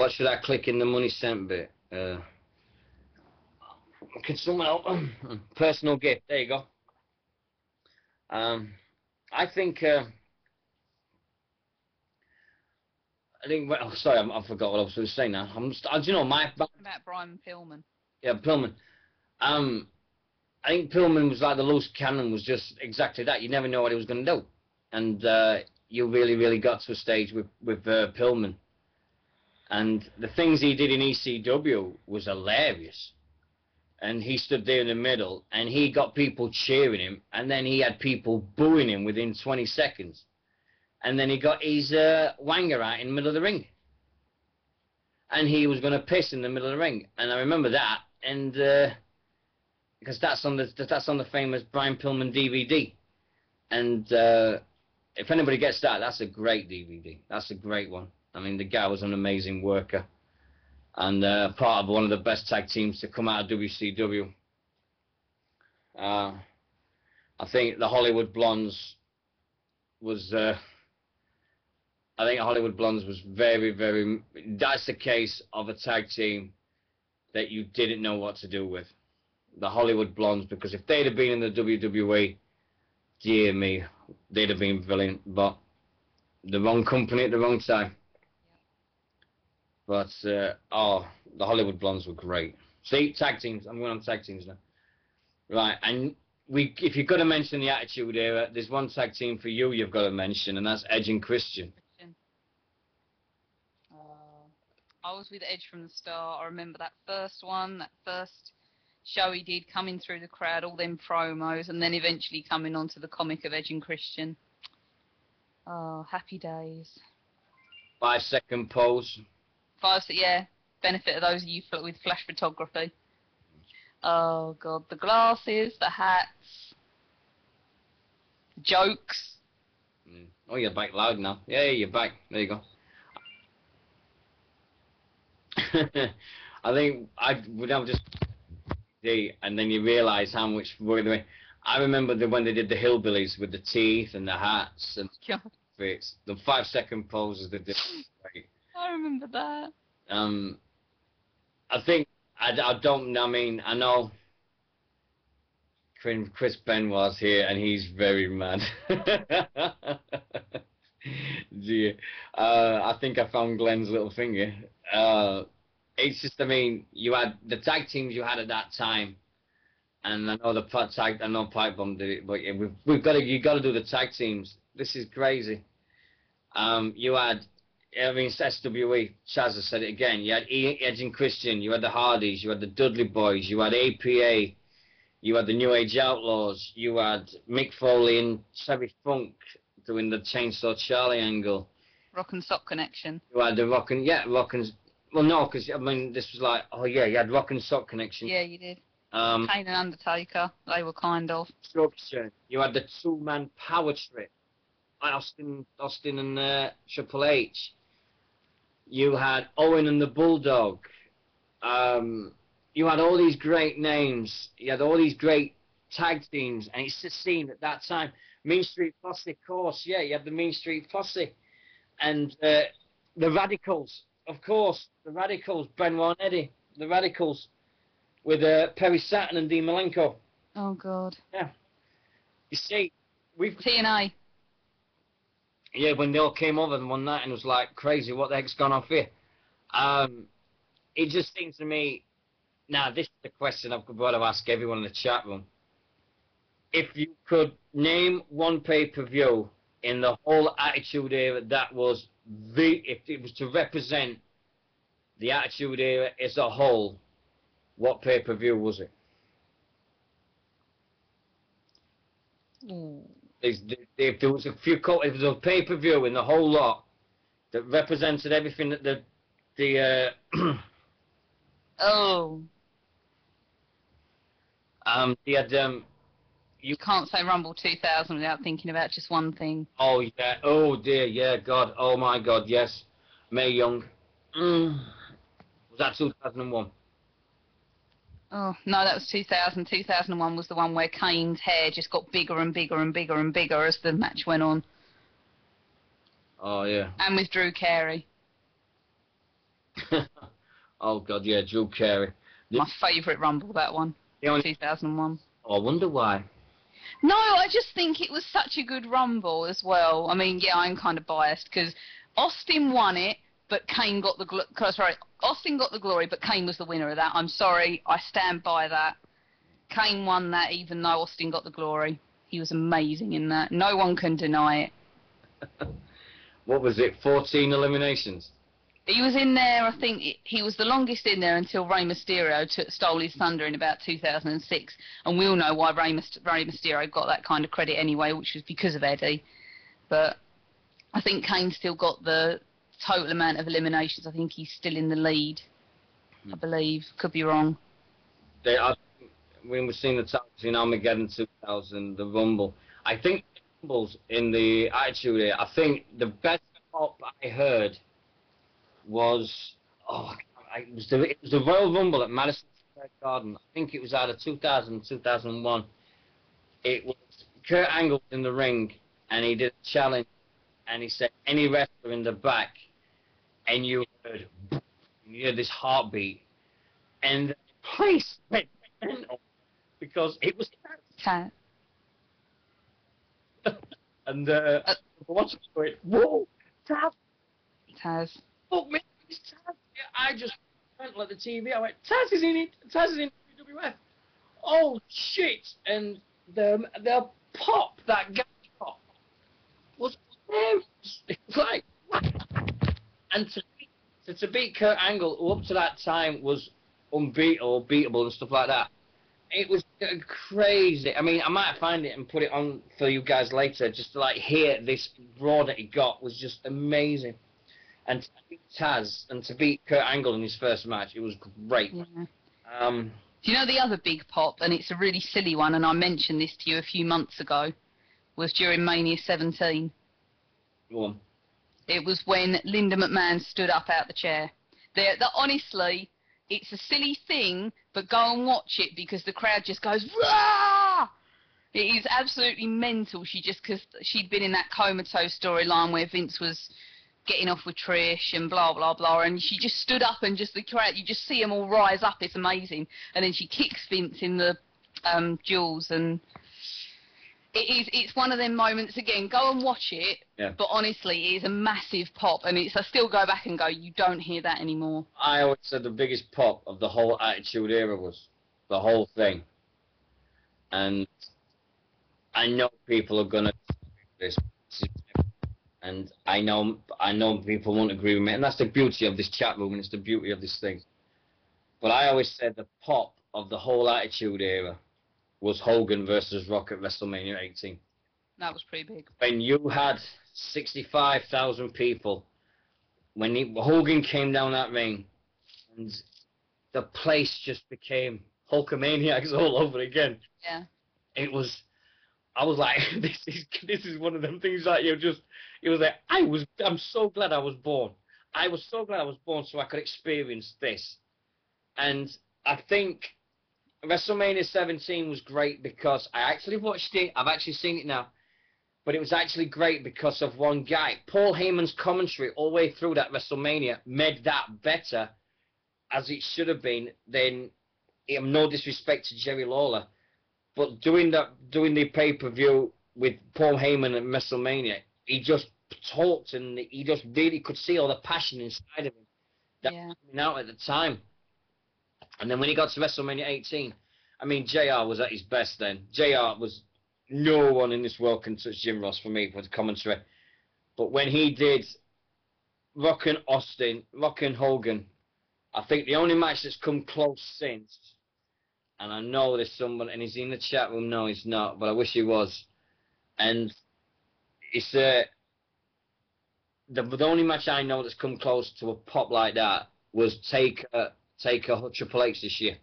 What should I click in the money sent bit? Can someone help? Personal gift. There you go. I think. I think. Well, sorry, I forgot what I was going to say now. Do you know my about Brian Pillman? Yeah, Pillman. I think Pillman was like the loose cannon. Was just exactly that. You never know what he was going to do, and you really, really got to a stage with Pillman. And the things he did in ECW was hilarious. And he stood there in the middle, and he got people cheering him, and then he had people booing him within 20 seconds. And then he got his wanger out in the middle of the ring. And he was going to piss in the middle of the ring. And I remember that, and because that's on the famous Brian Pillman DVD. And if anybody gets that, that's a great DVD. That's a great one. I mean, the guy was an amazing worker. And part of one of the best tag teams to come out of WCW. I think the Hollywood Blondes was. I think Hollywood Blondes was very, very. That's the case of a tag team that you didn't know what to do with. The Hollywood Blondes, because if they'd have been in the WWE, dear me, they'd have been brilliant. But the wrong company at the wrong time. But, oh, the Hollywood Blondes were great. See, tag teams. I'm going on tag teams now. Right, and if you've got to mention the Attitude Era, there's one tag team for you've got to mention, and that's Edge and Christian. I was with Edge from the start. I remember that first one, that first show he did, coming through the crowd, all them promos, and then eventually coming onto the comic of Edge and Christian. Oh, happy days. 5-second pose. Yeah, benefit of those of you with flash photography. Oh God, the glasses, the hats, the jokes. Oh, you're back loud now. Yeah, you're back. There you go. I think I would have just and then you realise how much work they. I remember when they did the Hillbillies with the teeth and the hats and fits. The 5-second poses they did. I remember that. I think I don't. I mean, I know Chris Benoit's here, and he's very mad. Dear. I think I found Glenn's little finger. It's just, I mean, you had the tag teams you had at that time, and I know I know Pipe Bomb did it, but yeah, you got to do the tag teams. This is crazy. You had. I mean, it's SWE. Chaz has said it again. You had Edge and Christian. You had the Hardys. You had the Dudley Boys. You had APA. You had the New Age Outlaws. You had Mick Foley and Terry Funk doing the Chainsaw Charlie angle. Rock and Sock Connection. You had the Rock and well, no, because I mean, this was like, oh yeah, you had Rock and Sock Connection. Yeah, you did. Kane and Undertaker. They were kind of. Structure. You had the two-man power trip. Austin and Triple H. You had Owen and the Bulldog. You had all these great names. You had all these great tag teams, and it's just seemed at that time. Mean Street Posse, of course. Yeah, you had the Mean Street Posse, and the Radicals, of course. The Radicals, Benoit and Eddie. The Radicals with Perry Saturn and Dean Malenko. Oh God. Yeah. You see, we've TNA. Yeah, when they all came over one night and was like, crazy, what the heck's gone off here? It just seems to me, now this is the question I've got to ask everyone in the chat room. If you could name one pay-per-view in the whole Attitude Era that was if it was to represent the Attitude Era as a whole, what pay-per-view was it? If there was if there was a pay-per-view in the whole lot that represented everything that you had you can't say Rumble 2000 without thinking about just one thing. Oh yeah, oh dear, yeah, God, oh my God, yes, Mae Young. Was that 2001? Oh, no, that was 2000. 2001 was the one where Kane's hair just got bigger and bigger and bigger and bigger as the match went on. Oh, yeah. And with Drew Carey. Oh God, yeah, Drew Carey. My favourite Rumble, that one, The only, 2001. oh, I wonder why. No, I just think it was such a good Rumble as well. I mean, yeah, I'm kind of biased because Austin won it, but Kane got the sorry, Austin got the glory, but Kane was the winner of that. I'm sorry, I stand by that. Kane won that, even though Austin got the glory. He was amazing in that. No one can deny it. What was it? 14 eliminations. He was in there, I think he was the longest in there until Rey Mysterio stole his thunder in about 2006. And we all know why Rey Mysterio got that kind of credit anyway, which was because of Eddie. But I think Kane still got the total amount of eliminations. I think he's still in the lead, I believe. Could be wrong. When we've seen the titles in Armageddon 2000, the Rumble, I think the Rumbles in the Attitude Era, I think the best pop I heard was, it was the Royal Rumble at Madison Square Garden. I think it was either 2000 2001. It was Kurt Angle in the ring, and he did a challenge, and he said, any wrestler in the back, and you heard this heartbeat, and the place went mental because it was Taz. and watching it, whoa, Taz. Fuck me, it's Taz. Yeah, I just went like the TV. I went, Taz is in it. Taz is in WWF. Oh shit! And the pop, that guy pop, was hilarious. It was like, what? And to beat Kurt Angle, who up to that time was unbeatable, beatable and stuff like that, it was crazy. I mean, I might find it and put it on for you guys later, just to like hear this raw that he got was just amazing. And to beat Taz and to beat Kurt Angle in his first match, it was great. Yeah. Do you know the other big pop, and it's a really silly one, and I mentioned this to you a few months ago, was during Mania 17. Go on. It was when Linda McMahon stood up out the chair. Honestly, it's a silly thing, but go and watch it because the crowd just goes, rah! It is absolutely mental. Because she'd been in that Comatose storyline where Vince was getting off with Trish and blah, blah, blah, and she just stood up and just the crowd, you just see them all rise up, it's amazing. And then she kicks Vince in the jewels, and it's one of them moments, again, go and watch it, but honestly, it is a massive pop, and I still go back and go, you don't hear that anymore. I always said the biggest pop of the whole Attitude Era was the whole thing. And I know people are going to this, and I know people won't agree with me, and that's the beauty of this chat room, and it's the beauty of this thing. But I always said the pop of the whole Attitude Era was Hogan versus Rock at WrestleMania 18. That was pretty big. When you had 65,000 people, when Hogan came down that ring, and the place just became Hulkamaniacs all over again. Yeah. I was like, this is one of them things that it was like, I'm so glad I was born. I was so glad I was born so I could experience this. And I think WrestleMania 17 was great because I actually watched it. I've actually seen it now. But it was actually great because of one guy. Paul Heyman's commentary all the way through that WrestleMania made that better, as it should have been. Then, no disrespect to Jerry Lawler, but doing the pay-per-view with Paul Heyman at WrestleMania, he just talked and he just really could see all the passion inside of him that was coming out at the time. And then when he got to WrestleMania 18, I mean, JR was at his best then. JR was, no one in this world can touch Jim Ross for me for the commentary. But when he did Rock and Austin, Rock and Hogan, I think the only match that's come close since, and I know there's someone, and he's in the chat room, no he's not, but I wish he was, and it's the only match I know that's come close to a pop like that was Taker Triple H this year,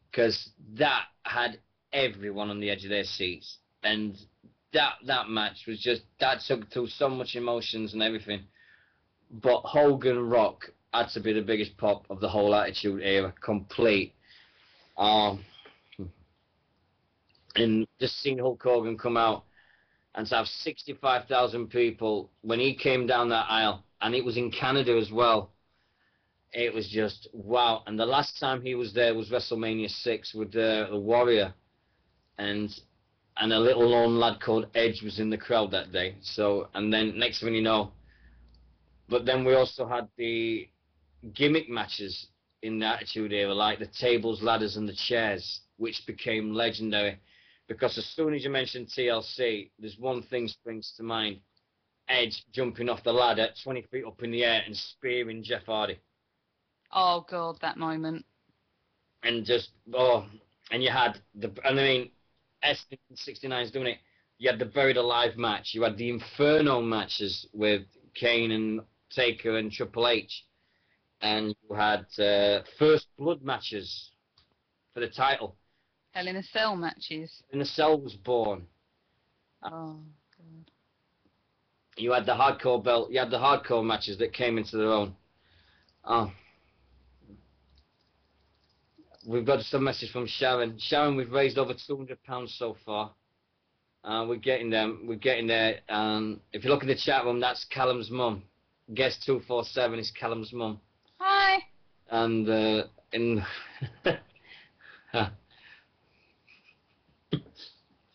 because that had everyone on the edge of their seats, and that match was just, that took through so much emotions and everything. But Hogan Rock had to be the biggest pop of the whole Attitude Era, complete. And just seeing Hulk Hogan come out and to have 65,000 people when he came down that aisle, and it was in Canada as well. It was just wow. And the last time he was there was WrestleMania 6 with the Warrior, and a little lone lad called Edge was in the crowd that day. So, and then next thing you know, but then we also had the gimmick matches in the Attitude Era, like the tables, ladders, and the chairs, which became legendary. Because as soon as you mention TLC, there's one thing springs to mind: Edge jumping off the ladder 20 feet up in the air and spearing Jeff Hardy. Oh God, that moment. And just, oh, and you had and I mean, S69 is doing it. You had the Buried Alive match. You had the Inferno matches with Kane and Taker and Triple H. And you had First Blood matches for the title. Hell in a Cell matches. And the Cell was born. Oh God. You had the hardcore belt. You had the hardcore matches that came into their own. Oh. We've got some message from Sharon. Sharon, we've raised over £200 so far. We're getting them. We're getting there. If you look at the chat room, that's Callum's mum. Guest 247 is Callum's mum. Hi. And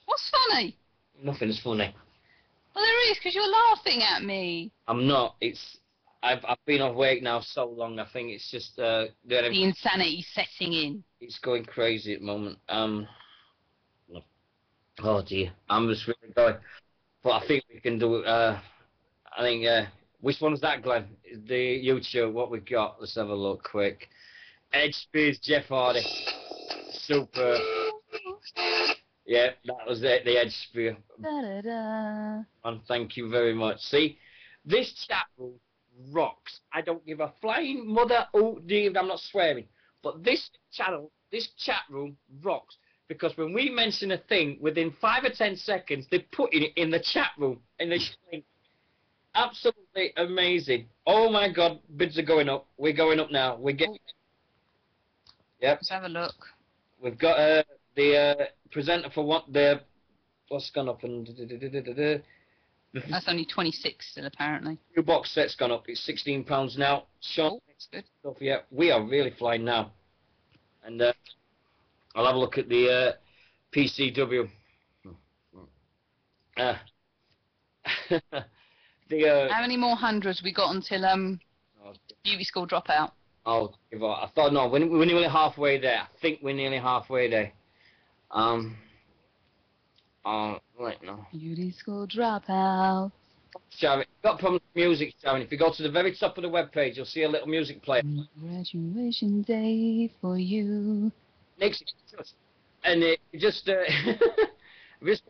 What's funny? nothing's funny. Well, there is, because you're laughing at me. I'm not. I've been off weight now so long. I think it's just The insanity setting in. it's going crazy at the moment. Oh dear, I'm just really going. But I think we can do. I think. Which one's that, Glenn? The YouTube. What we got? Let's have a look quick. Edge spears Jeff Hardy. Super. Yeah, that was it. The Edge spear. Da, da, da. And thank you very much. See, this chat room rocks. I don't give a flying mother. Oh dear, I'm not swearing. But this chat room rocks. Because when we mention a thing, within 5 or 10 seconds, they're putting it in the chat room. And they think, absolutely amazing. Oh my God, bids are going up. We're going up now. We're getting. Yep. Let's have a look. We've got the presenter for what's gone up and That's only 26 still, apparently. new box set's gone up. It's £16 now. Sean, Oh, that's good. stuff. Yeah, we are really flying now. And I'll have a look at the PCW. How many more hundreds we got until beauty school dropout? I'll give up. I thought, no, we're nearly halfway there. I think we're nearly halfway there. Right now. Beauty school dropout. Sharon, got problems with music, Sharon. If you go to the very top of the webpage, you'll see a little music player. Graduation day for you. Next, and it just just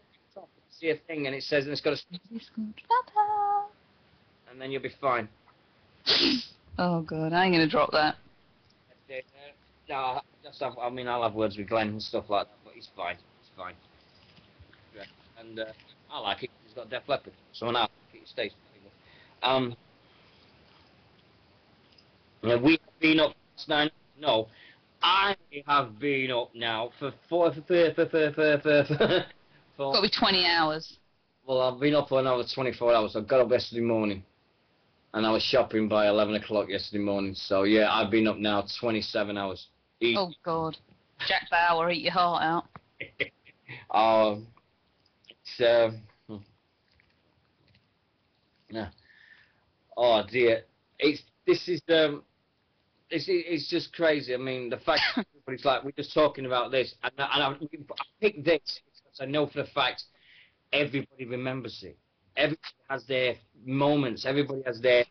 see a thing, and it says, and it's got a, Beauty school dropout. and then you'll be fine. Oh God, I ain't gonna drop that. No, I'll have words with Glenn and stuff like that, but he's fine. He's fine. Yeah. And I like it. He's got Def Leppard, so I like it. It stays. Yeah, we have been up last night. No, I have been up now for Got to be 20 hours. Well, I've been up for another 24 hours. I got up yesterday morning, and I was shopping by 11 o'clock yesterday morning. So yeah, I've been up now 27 hours. Oh God, Jack Bauer, eat your heart out. Yeah. Oh dear, it's just crazy. I mean, the fact that everybody's like, we're just talking about this, and I picked this because I know for a fact everybody remembers it. Everybody has their moments. Everybody has their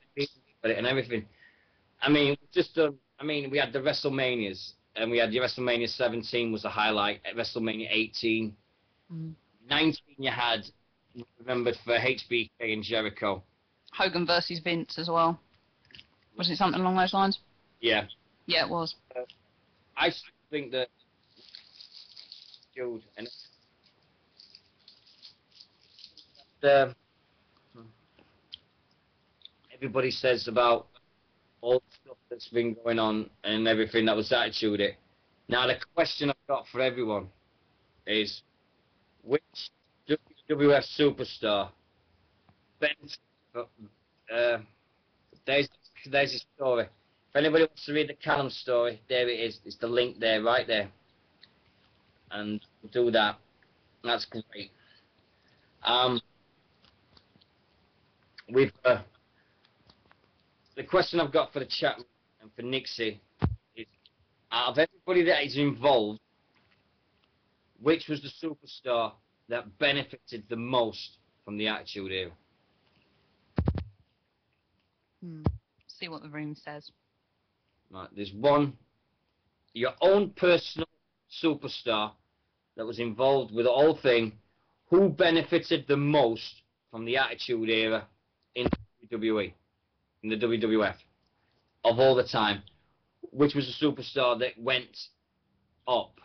and everything. I mean, we had the WrestleManias, and we had the WrestleMania 17 was a highlight. At WrestleMania 18, 19 you had remembered for HBK and Jericho. Hogan versus Vince as well. Was it something along those lines? Yeah. Yeah, it was. I think that Jude and everybody says about all the stuff that's been going on and everything that was Attitude It. Now the question I've got for everyone is, which WWF superstar There's his story. If anybody wants to read the Callum story, there it is. It's the link there, right there. And do that. That's great. With the question I've got for the chat and for Nixie is, out of everybody that is involved, which was the superstar that benefited the most from the Attitude Era? See what the room says. Right, there's one, your own personal superstar that was involved with the whole thing, who benefited the most from the Attitude Era in WWE, in the WWF, of all the time. Which was the superstar that went up?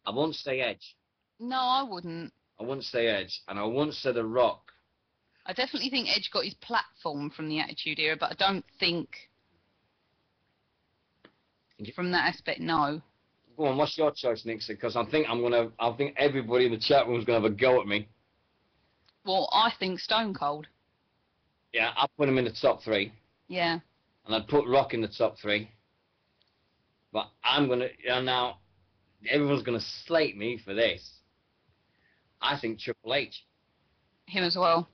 I won't say Edge. No, I wouldn't. I wouldn't say Edge, and I wouldn't say The Rock. I definitely think Edge got his platform from the Attitude Era, but I don't think from that aspect, no. Go on, what's your choice, Nixie? Because I think everybody in the chat room is gonna have a go at me. Well, I think Stone Cold. Yeah, I'd put him in the top 3. Yeah. And I'd put Rock in the top 3. But I'm gonna, now, everyone's gonna slate me for this. I think Triple H. Him as well.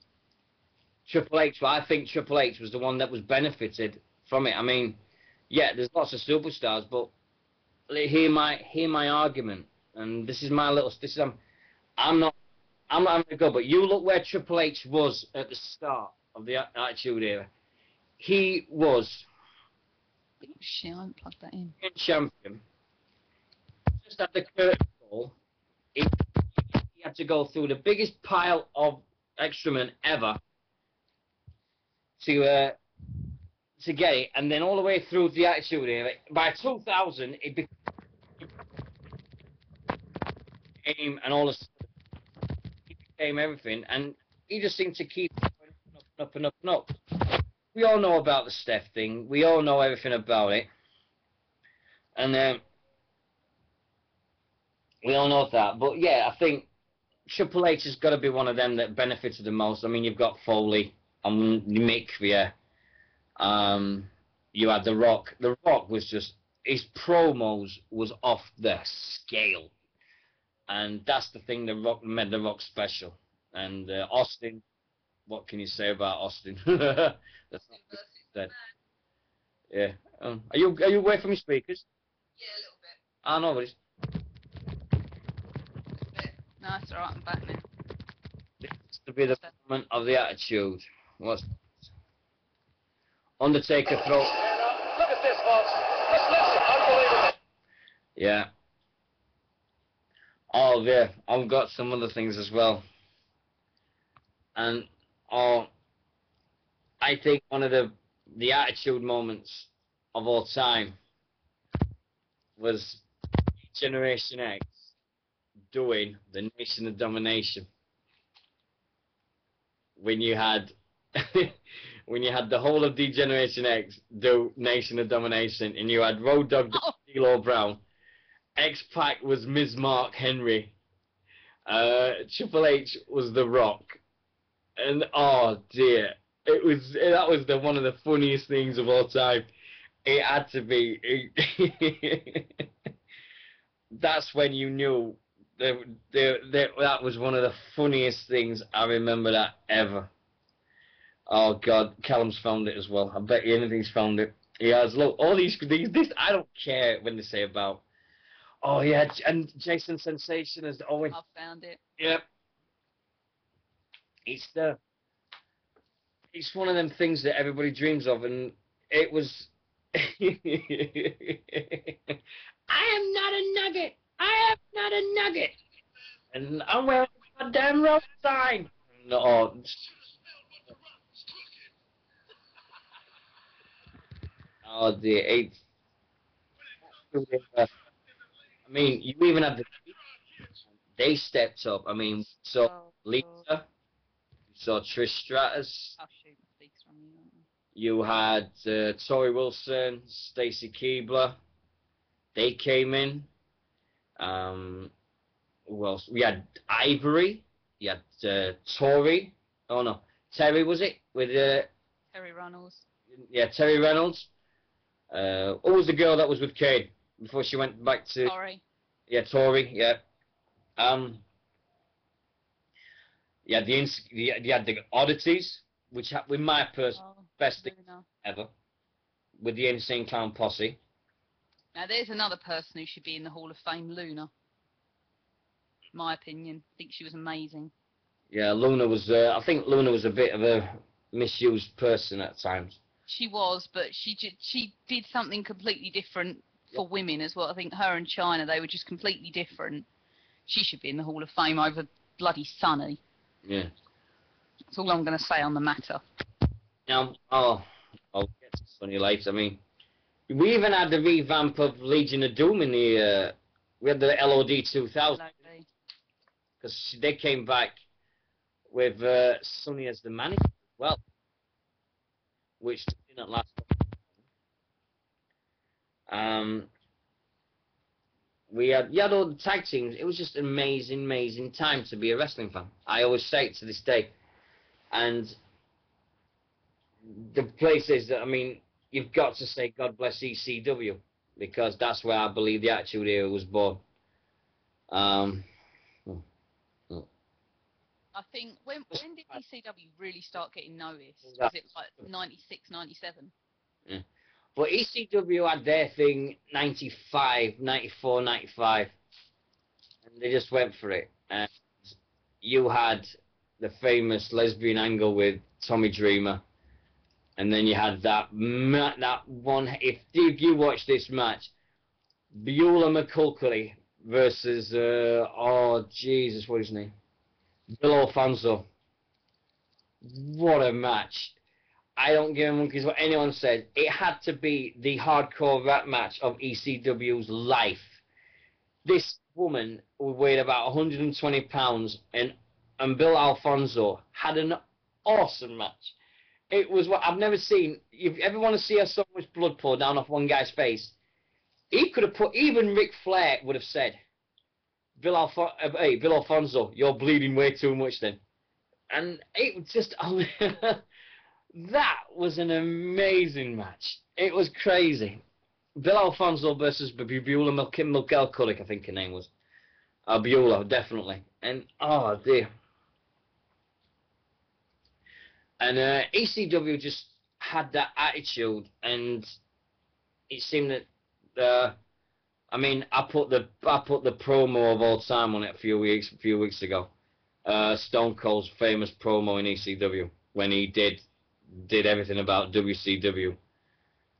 Triple H, but I think Triple H was the one that was benefited from it. I mean, yeah, there's lots of superstars, but hear my argument, and this is my little. I'm not having a go, but you look where Triple H was at the start of the Attitude Era. He was Shit, I haven't plugged that in. champion. Just at the curtain call, he had to go through the biggest pile of excrement ever to get it, and then all the way through the Attitude Era. By 2000, it became, and all of a sudden, he became everything, and he just seemed to keep going up and up and up and up. We all know about the Steph thing. We all know everything about it, and we all know that. But yeah, I think Triple H has got to be one of them that benefited the most. I mean, you've got Foley and Mick, yeah. You had The Rock. The Rock was just, his promos was off the scale. And that's the thing that made The Rock special. And Austin, what can you say about Austin? That's not good said. Yeah. Are you away from your speakers? Yeah, a little bit. No, but No, it's alright, I'm back now. this is to be the moment of the Attitude. What's Undertaker throw? Look at this, folks. Just listen. Unbelievable. Yeah. Oh, yeah. I've got some other things as well. And I think one of the Attitude moments of all time was Generation X doing the Nation of Domination. When you had the whole of D-Generation X do Nation of Domination, and you had Road Dogg D'Lo Brown, X-Pac was Ms. Mark Henry, Triple H was The Rock, and oh dear, that was one of the funniest things of all time. It had to be. That's when you knew that was one of the funniest things. I remember that ever. Oh God, Callum's found it as well. I bet you anything's found it. He has. Look, all these. I don't care when they say about. Oh yeah, and Jason Sensation as Owen. I've found it. Yep. It's one of them things that everybody dreams of, and it was. I am not a nugget. I am not a nugget. And I'm wearing a damn road sign. No. Oh dear. I mean, you even have they stepped up. I mean, so Lisa, so Trish Stratus. Oh shoot, my speaker's on you. You had Tori Wilson, Stacy Keibler. They came in. Who else? We had Ivory. You had Tori. Oh no, Terry, was it? With Terry Runnels. yeah, Terry Reynolds. What was the girl that was with Kane before she went back to? Sorry. Yeah, Tori. Yeah. Yeah, you had the oddities, which with my personal best thing Luna. ever, with the Insane Clown Posse. Now there's another person who should be in the Hall of Fame, Luna. My opinion. I think she was amazing. Yeah, Luna was. I think Luna was a bit of a misused person at times. She was, but she did something completely different for women as well. I think her and China, they were just completely different. She should be in the Hall of Fame over bloody Sunny. Yeah. That's all I'm going to say on the matter. Now, I'll get to Sunny later. I mean, we even had the revamp of Legion of Doom in the. We had the LOD 2000 because they came back with Sunny as the manager as well, which didn't last long. You had all the tag teams. It was just an amazing, amazing time to be a wrestling fan. I always say it to this day. And the place is that, I mean, you've got to say God bless ECW, because that's where I believe the Attitude Era was born. I think, when did ECW really start getting noticed? Was it like 96, 97? Yeah. But ECW had their thing 95, 94, 95. And they just went for it. And you had the famous lesbian angle with Tommy Dreamer. And then you had that one. If you watch this match, Beulah McCulkery versus, oh, Jesus, what is his name? Bill Alfonso. What a match. I don't give a monkeys what anyone said. It had to be the hardcore rap match of ECW's life. This woman who weighed about 120 pounds and Bill Alfonso had an awesome match. It was what I've never seen. If you ever want to see so much blood pour down off one guy's face, he could have put, even Ric Flair would have said, hey, Bill Alfonso, you're bleeding way too much then. And it was just, that was an amazing match. It was crazy. Bill Alfonso versus Beulah McCulloch, I think her name was. Beulah, definitely. And, oh dear. And ECW just had that attitude, and it seemed that, I mean, I put the promo of all time on it a few weeks ago. Stone Cold's famous promo in ECW when he did everything about WCW,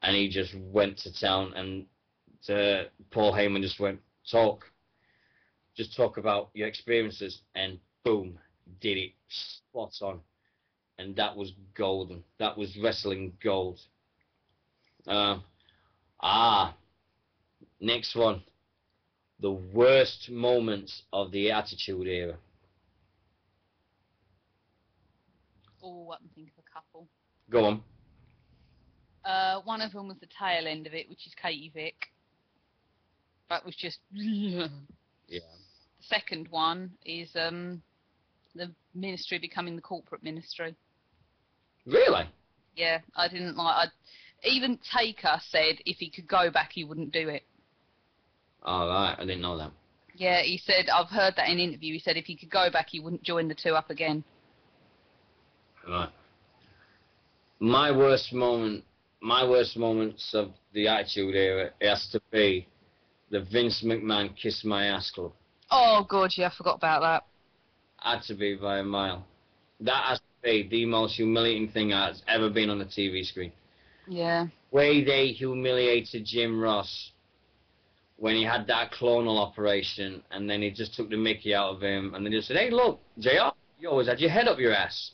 and he just went to town, and Paul Heyman just went, talk about your experiences, and boom, did it spot on, and that was golden. That was wrestling gold. Next one, the worst moments of the Attitude Era. Oh, I can think of a couple. Go on. One of them was the tail end of it, which is Katie Vick. That was just... Yeah. The second one is the ministry becoming the corporate ministry. Really? Yeah, I didn't like... Even Taker said if he could go back, he wouldn't do it. All right, I didn't know that. Yeah, he said, I've heard that in an interview, he said if he could go back, he wouldn't join the two up again. Right. My worst moments of the Attitude Era has to be the Vince McMahon Kiss My Ass Club. Oh, God, yeah, I forgot about that. Had to be by a mile. That has to be the most humiliating thing that's ever been on the TV screen. Yeah. Way they humiliated Jim Ross when he had that clonal operation, and then he just took the mickey out of him, and then he said, hey, look, JR, you always had your head up your ass.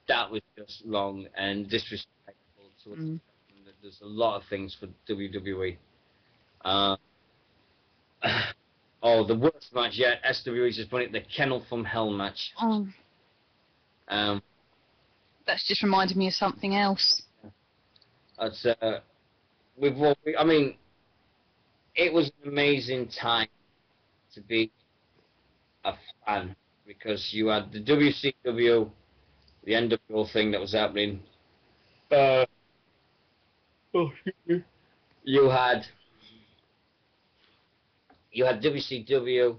That was just wrong and disrespectful to us. There's a lot of things for WWE. Oh, the worst match yet, SWE's just put it, the Kennel from Hell match. Oh. That's just reminded me of something else. That's, I mean, it was an amazing time to be a fan, because you had the WCW the NWO thing that was happening. Oh, excuse me. You had WCW.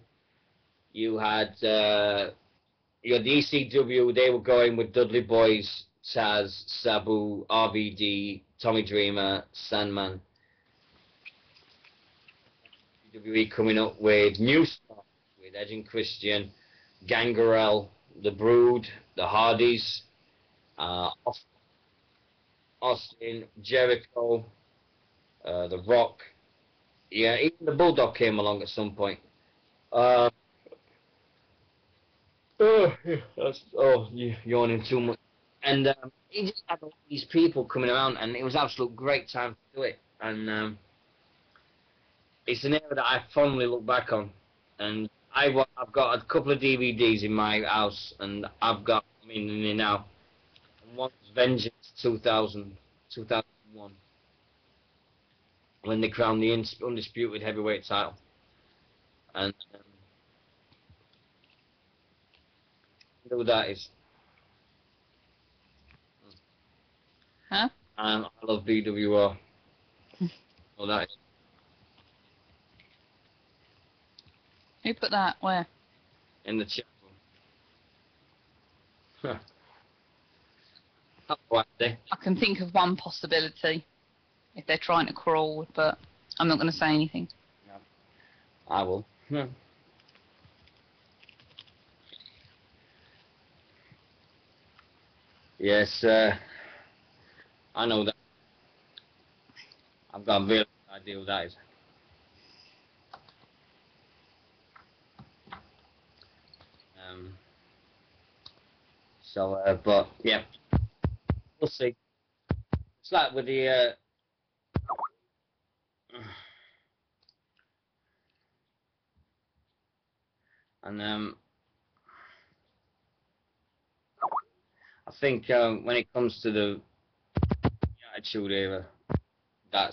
You had the ECW. They were going with Dudley Boys, Taz, Sabu, RVD, Tommy Dreamer, Sandman. WWE coming up with new stuff with Edge and Christian, Gangrel, The Brood, The Hardys, Austin, Jericho, The Rock. Yeah, even the Bulldog came along at some point. You're yawning too much. And he just had all these people coming around, and it was an absolute great time to do it. And it's an era that I fondly look back on. And I've got a couple of DVDs in my house, and I've got them in there now. And one's Vengeance 2001, when they crowned the undisputed heavyweight title. And who that is? Huh? I love BWR. Well, that is. Who put that? Where? In the chat room. What, I can think of one possibility if they're trying to crawl, but I'm not going to say anything. No. I will. Yes, I know that. I've got a real idea what that is. But yeah, we'll see. It's like with the I think when it comes to the Attitude Era, I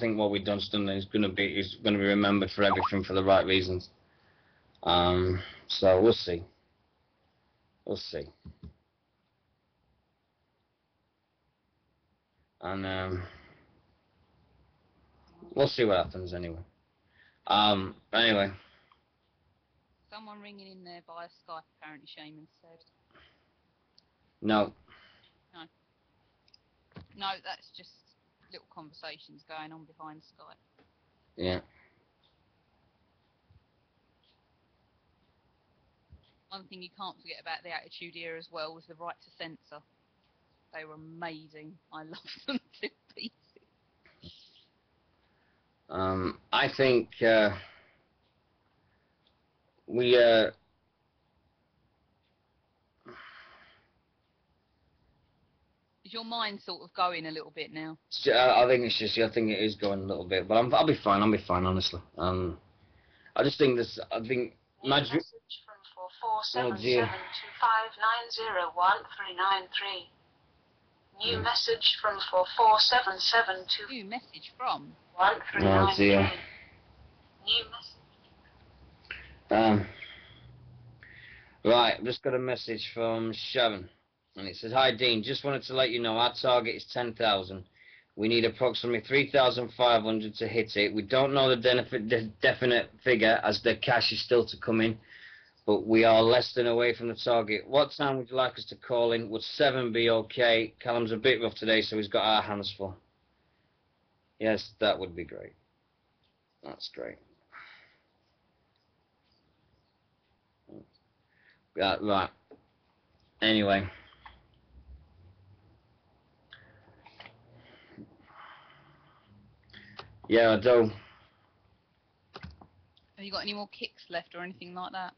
think what we've done is going to be remembered for everything for the right reasons. So we'll see. We'll see. And we'll see what happens anyway. Anyway. Someone ringing in there via Skype, apparently, Shaman said. No. No. No, that's just little conversations going on behind Skype. Yeah. One thing you can't forget about the Attitude Era as well was the right to censor. They were amazing. I loved them to pieces. I think we Is your mind sort of going a little bit now? I think it's just, I think it is going a little bit, but I'll be fine. I'll be fine, honestly. I just think this. I think. Message from 447725901393. New message from 447725. New message from 1393. New message. Right, I've just got a message from Sharon. And it says, "Hi Dean, just wanted to let you know our target is 10,000. We need approximately 3,500 to hit it. We don't know the definite figure as the cash is still to come in, but we are less than away from the target. What time would you like us to call in? Would 7 be okay? Callum's a bit rough today, so he's got our hands full." Yes, that would be great. That's great. Right. Anyway. Yeah, I do. Have you got any more kicks left or anything like that?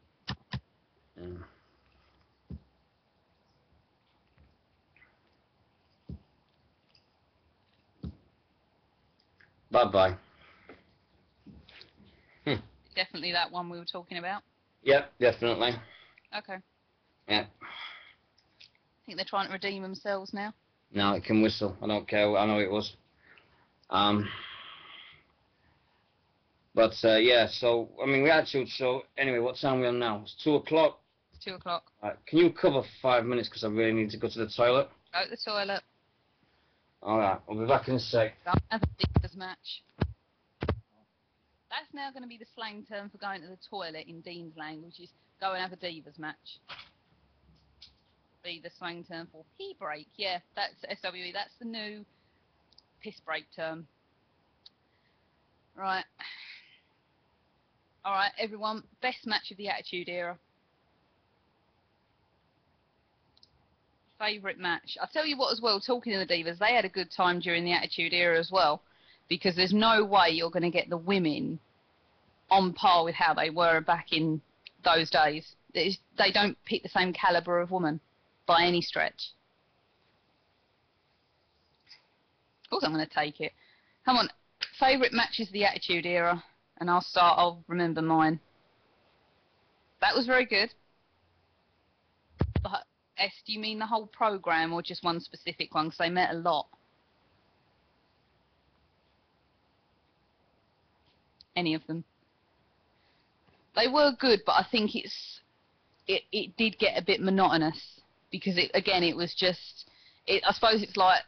Bye-bye. Definitely that one we were talking about? Yep, definitely. Okay. Yeah. I think they're trying to redeem themselves now. No, it can whistle. I don't care. I know it was. But yeah, so, I mean, we had to, so, anyway, what time are we on now? It's 2 o'clock. 2 o'clock. Can you cover 5 minutes because I really need to go to the toilet? Go to the toilet. Alright, I'll be back in a sec. Go and have a Divas match. That's now going to be the slang term for going to the toilet in Dean's language, is go and have a Divas match. Be the slang term for pee break. Yeah, that's SWE. That's the new piss break term. Right. Alright, everyone. Best match of the Attitude Era. Favourite match. I'll tell you what as well, talking to the Divas, they had a good time during the Attitude Era as well. Because there's no way you're going to get the women on par with how they were back in those days. They don't pick the same calibre of woman by any stretch. Of course I'm going to take it. Come on. Favourite matches of the Attitude Era. And I'll remember mine. That was very good. But, S, do you mean the whole programme or just one specific one? Because they met a lot. Any of them. They were good, but I think it did get a bit monotonous because it was just I suppose it's like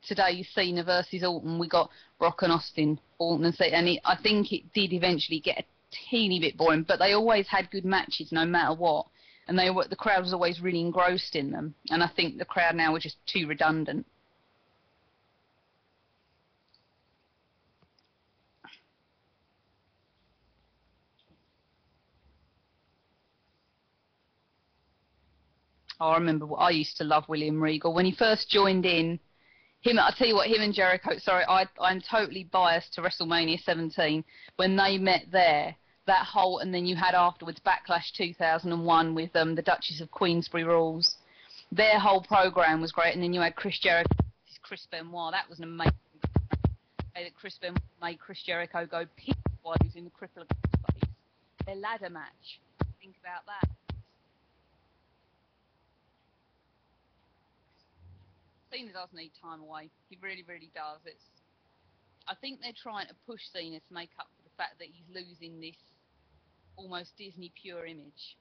today's Cena versus Orton. We got Brock and Austin, Orton and Cena, and I think it did eventually get a teeny bit boring. But they always had good matches, no matter what, and the crowd was always really engrossed in them. And I think the crowd now were just too redundant. Oh, I remember I used to love William Regal. When he first joined in, I'll tell you what, him and Jericho, sorry, I'm totally biased to WrestleMania 17. When they met there, that whole, and then you had afterwards Backlash 2001 with the Duchess of Queensberry rules. Their whole program was great, and then you had Chris Jericho, Chris Benoit. That was an amazing way that Chris Benoit made Chris Jericho go pit while he was in the cripple of his face. Their ladder match. Think about that. Cena does need time away. He really, really does. I think they're trying to push Cena to make up for the fact that he's losing this almost Disney pure image.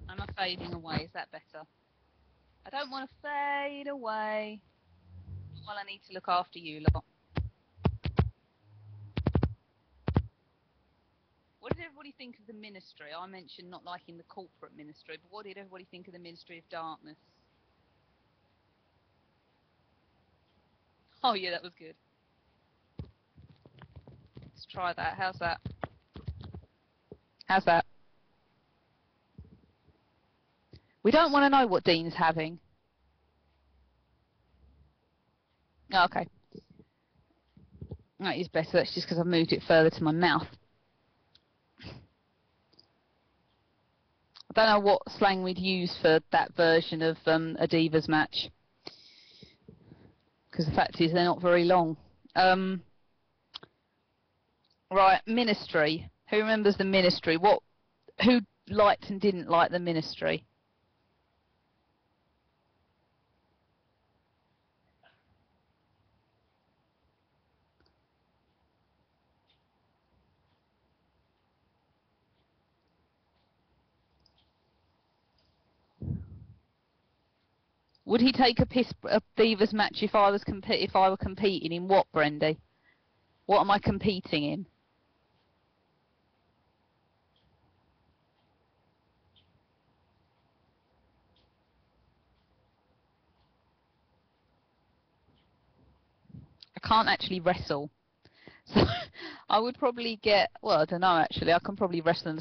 Am I fading away? Is that better? I don't want to fade away. Well, I need to look after you lot. What did everybody think of the Ministry? I mentioned not liking the corporate ministry, but what did everybody think of the Ministry of Darkness? Oh yeah, that was good. Let's try that. How's that? How's that? We don't want to know what Dean's having. Oh, okay. That is better. That's just because I've moved it further to my mouth. I don't know what slang we'd use for that version of a Divas match. Because the fact is they're not very long. Right, Ministry. Who remembers the Ministry? Who liked and didn't like the Ministry? Would he take a Divas match if I were competing in what, Brendy? What am I competing in? I can't actually wrestle. So I would probably get, well, I don't know actually, I can probably wrestle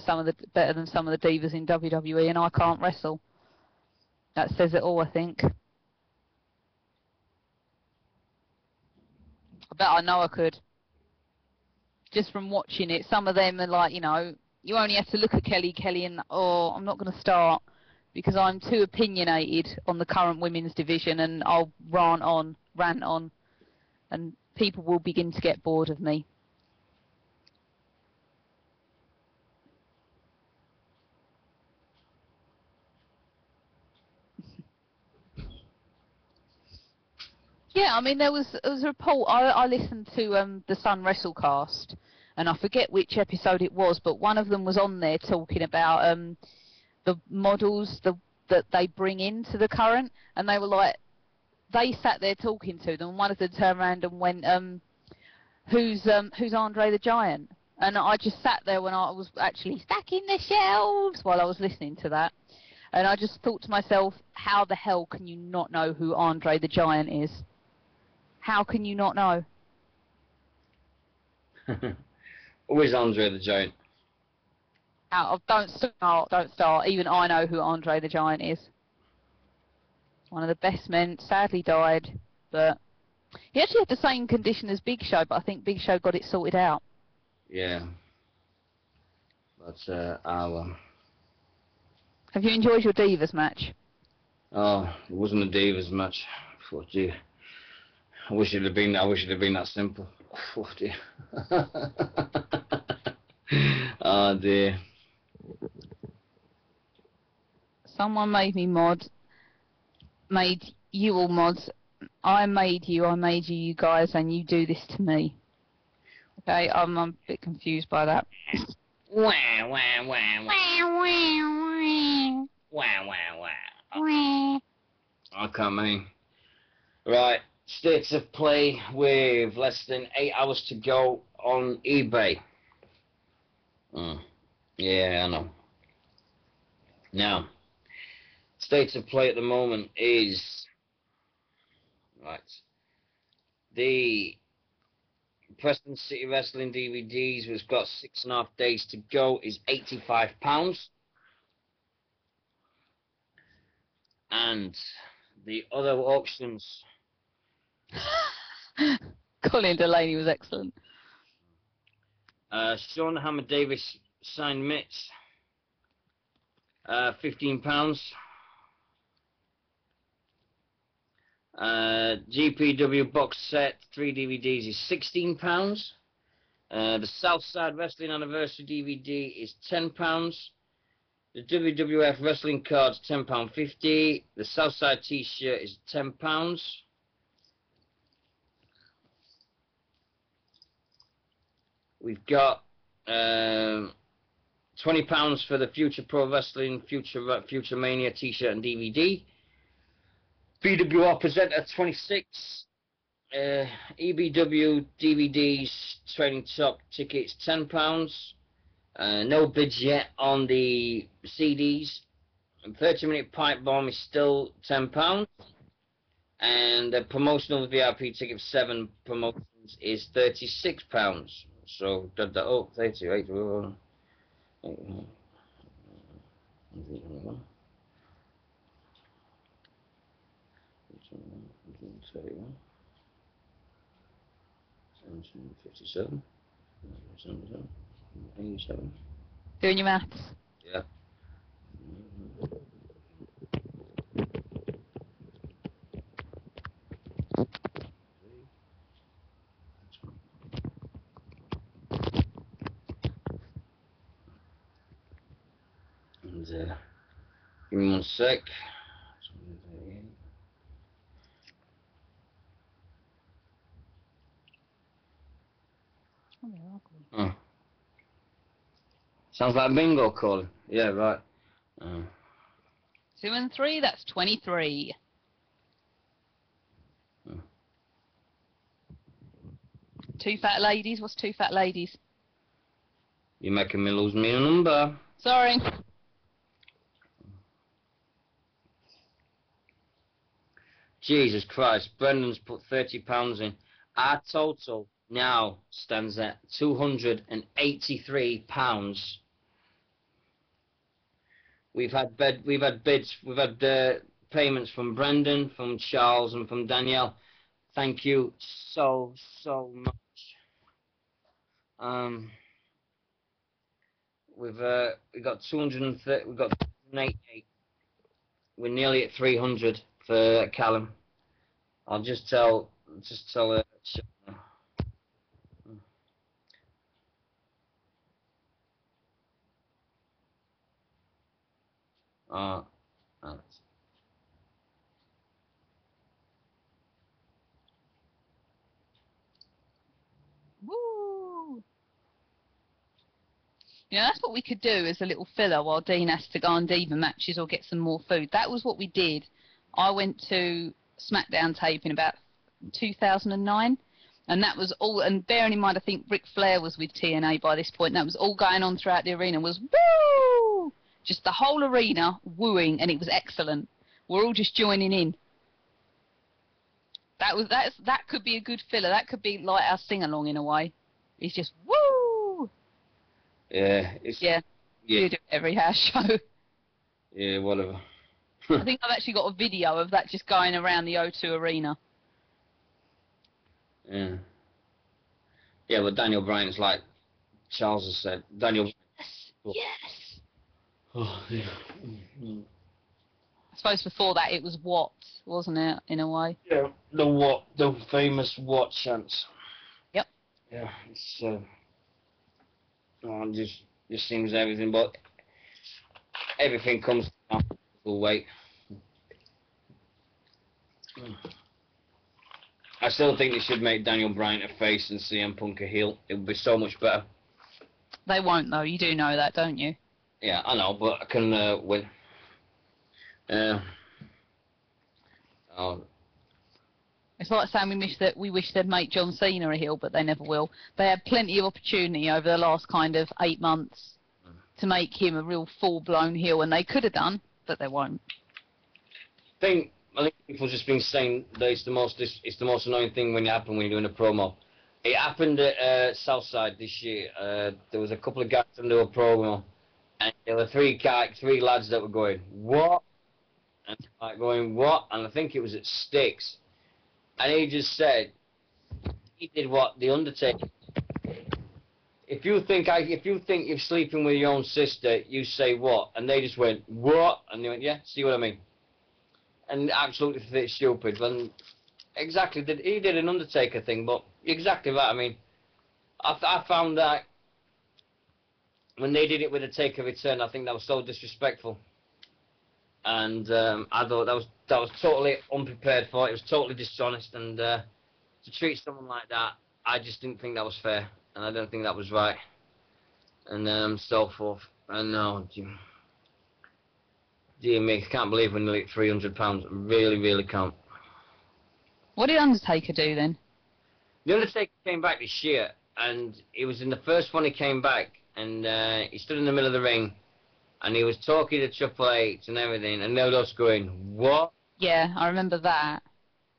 better than some of the Divas in WWE, and I can't wrestle. That says it all, I think. I bet I know I could. Just from watching it, some of them are like, you know, you only have to look at Kelly and, oh, I'm not going to start because I'm too opinionated on the current women's division, and I'll rant on, and people will begin to get bored of me. Yeah, I mean, there was a report. I listened to the Sun Wrestlecast, and I forget which episode it was, but one of them was on there talking about the models that they bring into the current, and they were like, they sat there talking to them, and one of them turned around and went, who's Andre the Giant? And I just sat there when I was actually stacking the shelves while I was listening to that. And I just thought to myself, how the hell can you not know who Andre the Giant is? How can you not know? Who is Andre the Giant? Don't start. Even I know who Andre the Giant is. One of the best men, sadly died, but he actually had the same condition as Big Show, but I think Big Show got it sorted out. Yeah. But, Have you enjoyed your Divas match? Oh, it wasn't a Divas match. Oh, dear. I wish it had been that simple. Oh, dear. Oh, dear. Someone made me mod. Made you all mods. I made you, you guys, and you do this to me. Okay, I'm a bit confused by that. Wah, wah, wah, wah. Wah, wah, wah. I can't mean. Right, states of play with less than 8 hours to go on eBay. Yeah, I know. Now, states of play at the moment is, right, the Preston City Wrestling DVDs, which got 6.5 days to go, is £85. And the other auctions. Colin Delaney was excellent. Sean Hammer Davis signed mitts, £15. GPW box set 3 DVDs is £16. The Southside Wrestling Anniversary DVD is £10. The WWF Wrestling cards £10.50. The Southside T-shirt is £10. We've got £20 for the Future Pro Wrestling Future Mania T-shirt and DVD. BWR Presenter 26. EBW DVDs, Training Top tickets £10. No bids yet on the CDs. 30-minute pipe bomb is still £10. And the promotional VIP ticket of 7 promotions is £36. So, 38. $57. 87. Doing your maths. Yeah. And give me 1 sec. Oh. Sounds like bingo calling. Yeah, right. 2 and 3, that's 23. Two fat ladies, what's 2 fat ladies? You're making me lose me a number. Sorry. Jesus Christ, Brendan's put £30 in. Our total now stands at £283. We've had payments from Brendan, from Charles, and from Danielle. Thank you so much. We got 230. We got 288. We're nearly at 300 for Callum. I'll just tell her. Alex. Woo! You know, that's what we could do as a little filler while Dean has to go on Diva matches or get some more food. That was what we did. I went to SmackDown taping about 2009, and that was all. And bearing in mind, I think Ric Flair was with TNA by this point. And that was all going on throughout the arena. Was woo, just the whole arena wooing, and it was excellent. We're all just joining in. That could be a good filler. That could be like our sing along in a way. It's just woo. Yeah. Yeah. You do it every house show. Yeah, whatever. I think I've actually got a video of that just going around the O2 arena. Yeah. Yeah, but Daniel Bryan's like Charles has said. Daniel. Yes. Oh, yeah. I suppose before that it was what, wasn't it, in a way? Yeah, the famous what chance. Yep. Yeah, it's just seems everything, but everything comes down. We'll wait. I still think they should make Daniel Bryan a face and CM Punk a heel. It would be so much better. They won't though. You do know that, don't you? Yeah, I know, but I can win. It's like saying we wish they'd make John Cena a heel, but they never will. They had plenty of opportunity over the last kind of 8 months to make him a real full-blown heel, and they could have done, but they won't. I think people just been saying that it's the most annoying thing when it happens when you're doing a promo. It happened at Southside this year. There was a couple of guys to do a promo, and there were three lads that were going, what? And like going, what? And I think it was at Sticks. And he just said, he did what The Undertaker. If you think you're sleeping with your own sister, you say what? And they just went, what? And they went, yeah, see what I mean? And absolutely stupid. And exactly, he did an Undertaker thing, but exactly that. I mean, I found that when they did it with a Taker return, I think that was so disrespectful. And I thought that was totally unprepared for it. It was totally dishonest, and to treat someone like that, I just didn't think that was fair, and I don't think that was right, and so forth. And no, dear me, I can't believe we're nearly £300. Really, really can't. What did Undertaker do then? The Undertaker came back this year, and he was in the first one. He came back, and he stood in the middle of the ring. And he was talking to Triple H and everything, and they were just going, what? Yeah, I remember that.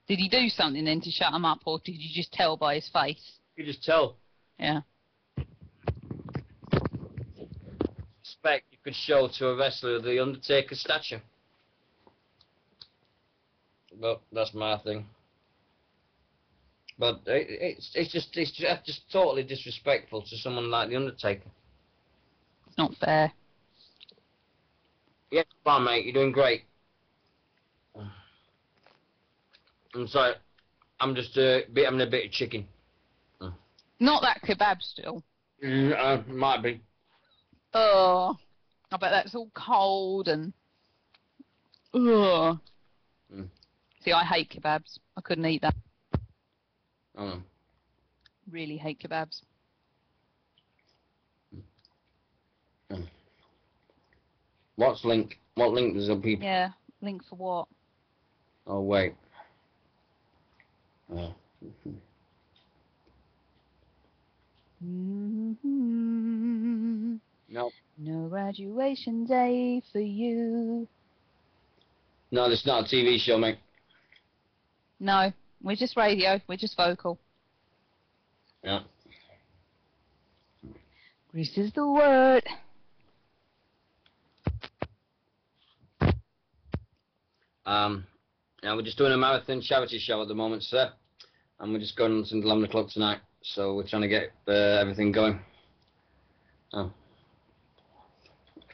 Did he do something then to shut him up, or did you just tell by his face? You just tell. Yeah. Respect you could show to a wrestler of the Undertaker's stature. But that's my thing. But it's just totally disrespectful to someone like the Undertaker. It's not fair. Yeah, come on, mate. You're doing great. I'm sorry. I'm just having a bit of chicken. Not that kebab still. Might be. Oh, I bet that's all cold and... Ugh. See, I hate kebabs. I couldn't eat that. Oh. Really hate kebabs. What's link? What link does the people? Yeah, link for what? Oh wait. Oh. No. No graduation day for you. No, it's not a TV show, mate. No, we're just radio. We're just vocal. Yeah. Grease is the word. Now we're just doing a marathon charity show at the moment, sir, and we're just going until 11 o'clock tonight. So we're trying to get everything going. Oh.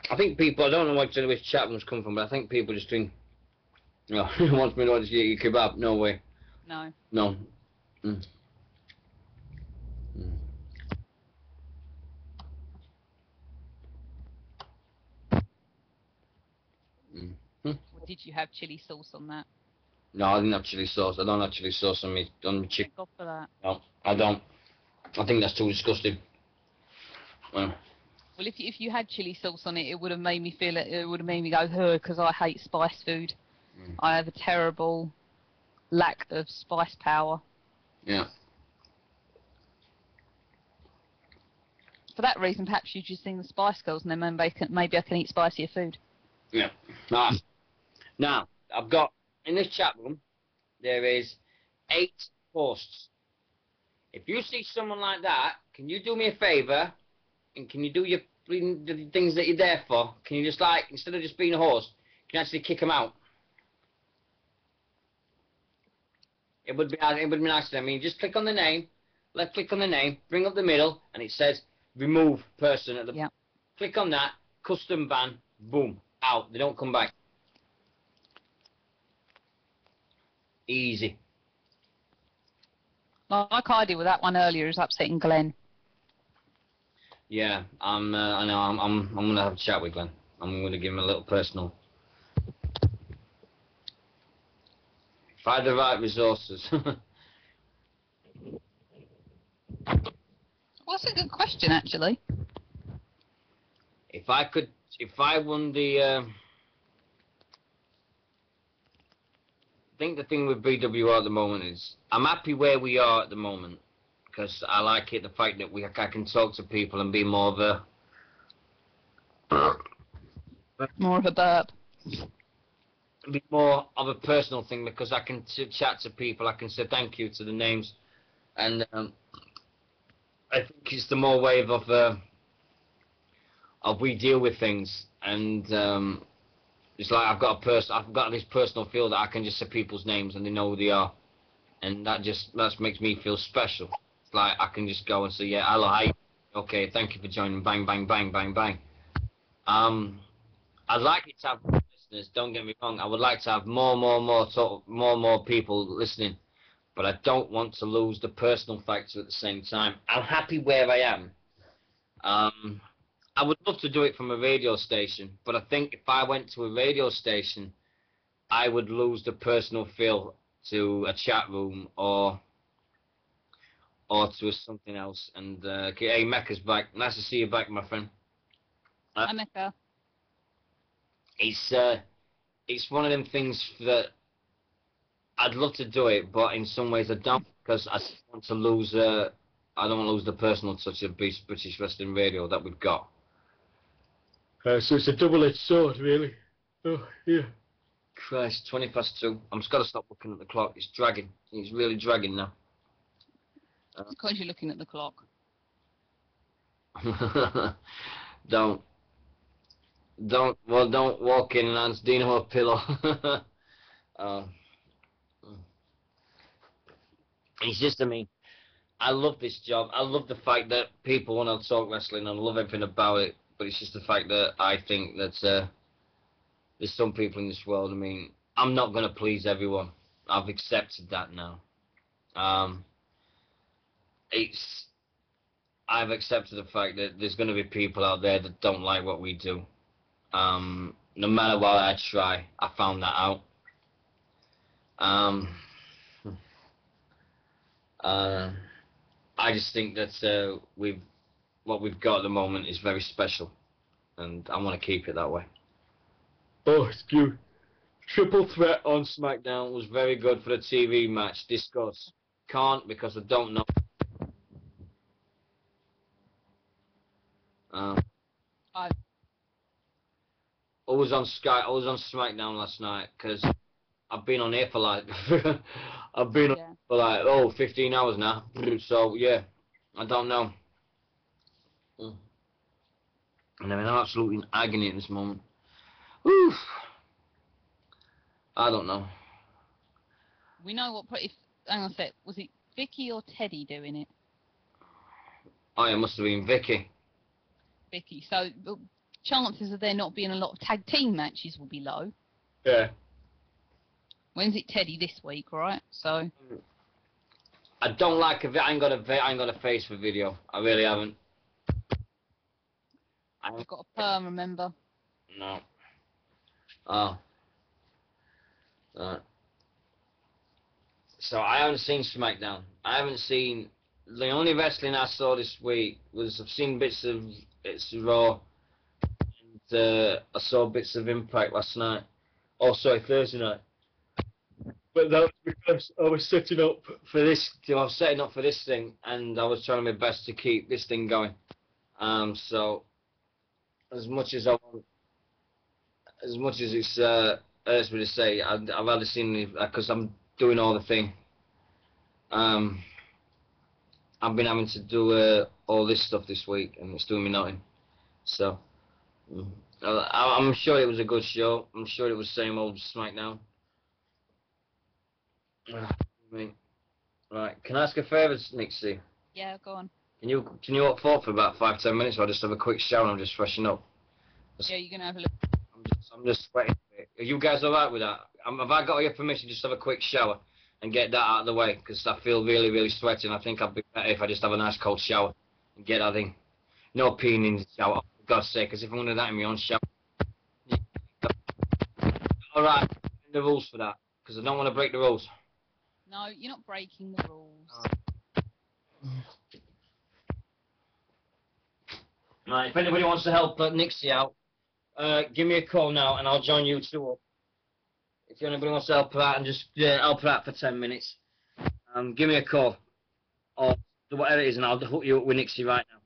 I think people, I don't know which chat rooms come from, but I think people just think, oh, wants me to order your kebab. No way. No. No. Mm. Mm. Mm. Mm. Or did you have chili sauce on that? No, I didn't have chili sauce. I don't have chili sauce on me chicken. Thank God for that. No, I don't. I think that's too disgusting. Well, if you had chili sauce on it, it would have made me feel it. It would have made me go, because I hate spice food. Mm. I have a terrible lack of spice power. Yeah. For that reason, perhaps you just sing the Spice Girls, and then maybe I can eat spicier food. Yeah. Now, I've got, in this chat room, there is 8 posts. If you see someone like that, can you do me a favour, and can you do the things that you're there for? Can you just, like, instead of just being a host, can you actually kick them out? It would be nice to them. I mean, just click on the name, click on the name, bring up the middle, and it says remove person at the. Yeah. Click on that, custom ban, boom, out. They don't come back. Easy. Like I did with that one earlier, is upsetting Glenn. Yeah, I know. I'm gonna have a chat with Glenn. I'm gonna give him a little personal. If I had the right resources. Well, that's a good question, actually. If I won the. I think the thing with BWR at the moment is I'm happy where we are at the moment because I like it, the fact that I can talk to people and be more of a. More of a burp. Be more of a personal thing because I can chat to people, I can say thank you to the names, and I think it's the more way of we deal with things, and it's like I've got this personal feel that I can just say people's names and they know who they are, and that makes me feel special. It's like I can just go and say, yeah, hello, hi, okay, thank you for joining, bang, bang, bang, bang, bang. I'd like it to have listeners, don't get me wrong. I would like to have more people listening, but I don't want to lose the personal factor at the same time. I'm happy where I am. I would love to do it from a radio station, but I think if I went to a radio station, I would lose the personal feel to a chat room or to something else. And hey, Mecca's back. Nice to see you back, my friend. Hi, Mecca. It's one of them things that I'd love to do it, but in some ways I don't, because I don't want to lose the personal touch of British Wrestling Radio that we've got. So it's a double-edged sword, really. Oh, yeah. Christ, 2:20. I'm just got to stop looking at the clock. It's dragging. It's really dragging now. It's because you're looking at the clock. Don't walk in and hand Dino a pillow. It's just, I mean, I love this job. I love the fact that people want to talk wrestling. I love everything about it. But it's just the fact that I think that there's some people in this world. I mean, I'm not going to please everyone. I've accepted that now. I've accepted the fact that there's going to be people out there that don't like what we do. No matter what I try, I found that out. I just think that what we've got at the moment is very special, and I want to keep it that way. Oh, excuse. Triple threat on SmackDown was very good for the TV match. Discuss. Can't because I don't know. I was on Sky. I was on SmackDown last night because I've been on here for like I've been on for like 15 hours now. So yeah, I don't know. And I'm in absolute agony at this moment. Oof. I don't know. We know what. Hang on a sec. Was it Vicky or Teddy doing it? Oh, it must have been Vicky. Vicky. So the chances of there not being a lot of tag team matches will be low. Yeah. When's it Teddy this week, right? So. I don't like I ain't got a face for video. I really haven't. I've got a perm, remember? No. Oh. So I haven't seen SmackDown. I haven't seen. The only wrestling I saw this week was I've seen bits of It's Raw. And I saw bits of Impact last night. Oh, sorry, Thursday night. But that was because I was setting up for this. I was setting up for this thing, and I was trying my best to keep this thing going. So as much as I want, as much as it's hurts me to say, I've hardly seen any because I'm doing all the thing. I've been having to do all this stuff this week, and it's doing me nothing. So I'm sure it was a good show. I'm sure it was same old SmackDown. Right, can I ask a favour, Nixie? Yeah, go on. Can you up for about 5-10 minutes, or just have a quick shower and I'm just freshening up? Yeah, you're gonna have a look. I'm just sweating. Are you guys alright with that? Have I got your permission to just have a quick shower and get that out of the way? Because I feel really, really sweaty, and I think I'd be better if I just have a nice cold shower and get that thing. No peeing in the shower, for God's sake, because if I'm going to do that in my own shower. Alright, the rules for that, because I don't want to break the rules. No, you're not breaking the rules. Right, if anybody wants to help Nixie out, give me a call now and I'll join you two up. If anybody wants to help her out and just help her out for 10 minutes, give me a call. Or whatever it is, and I'll hook you up with Nixie right now.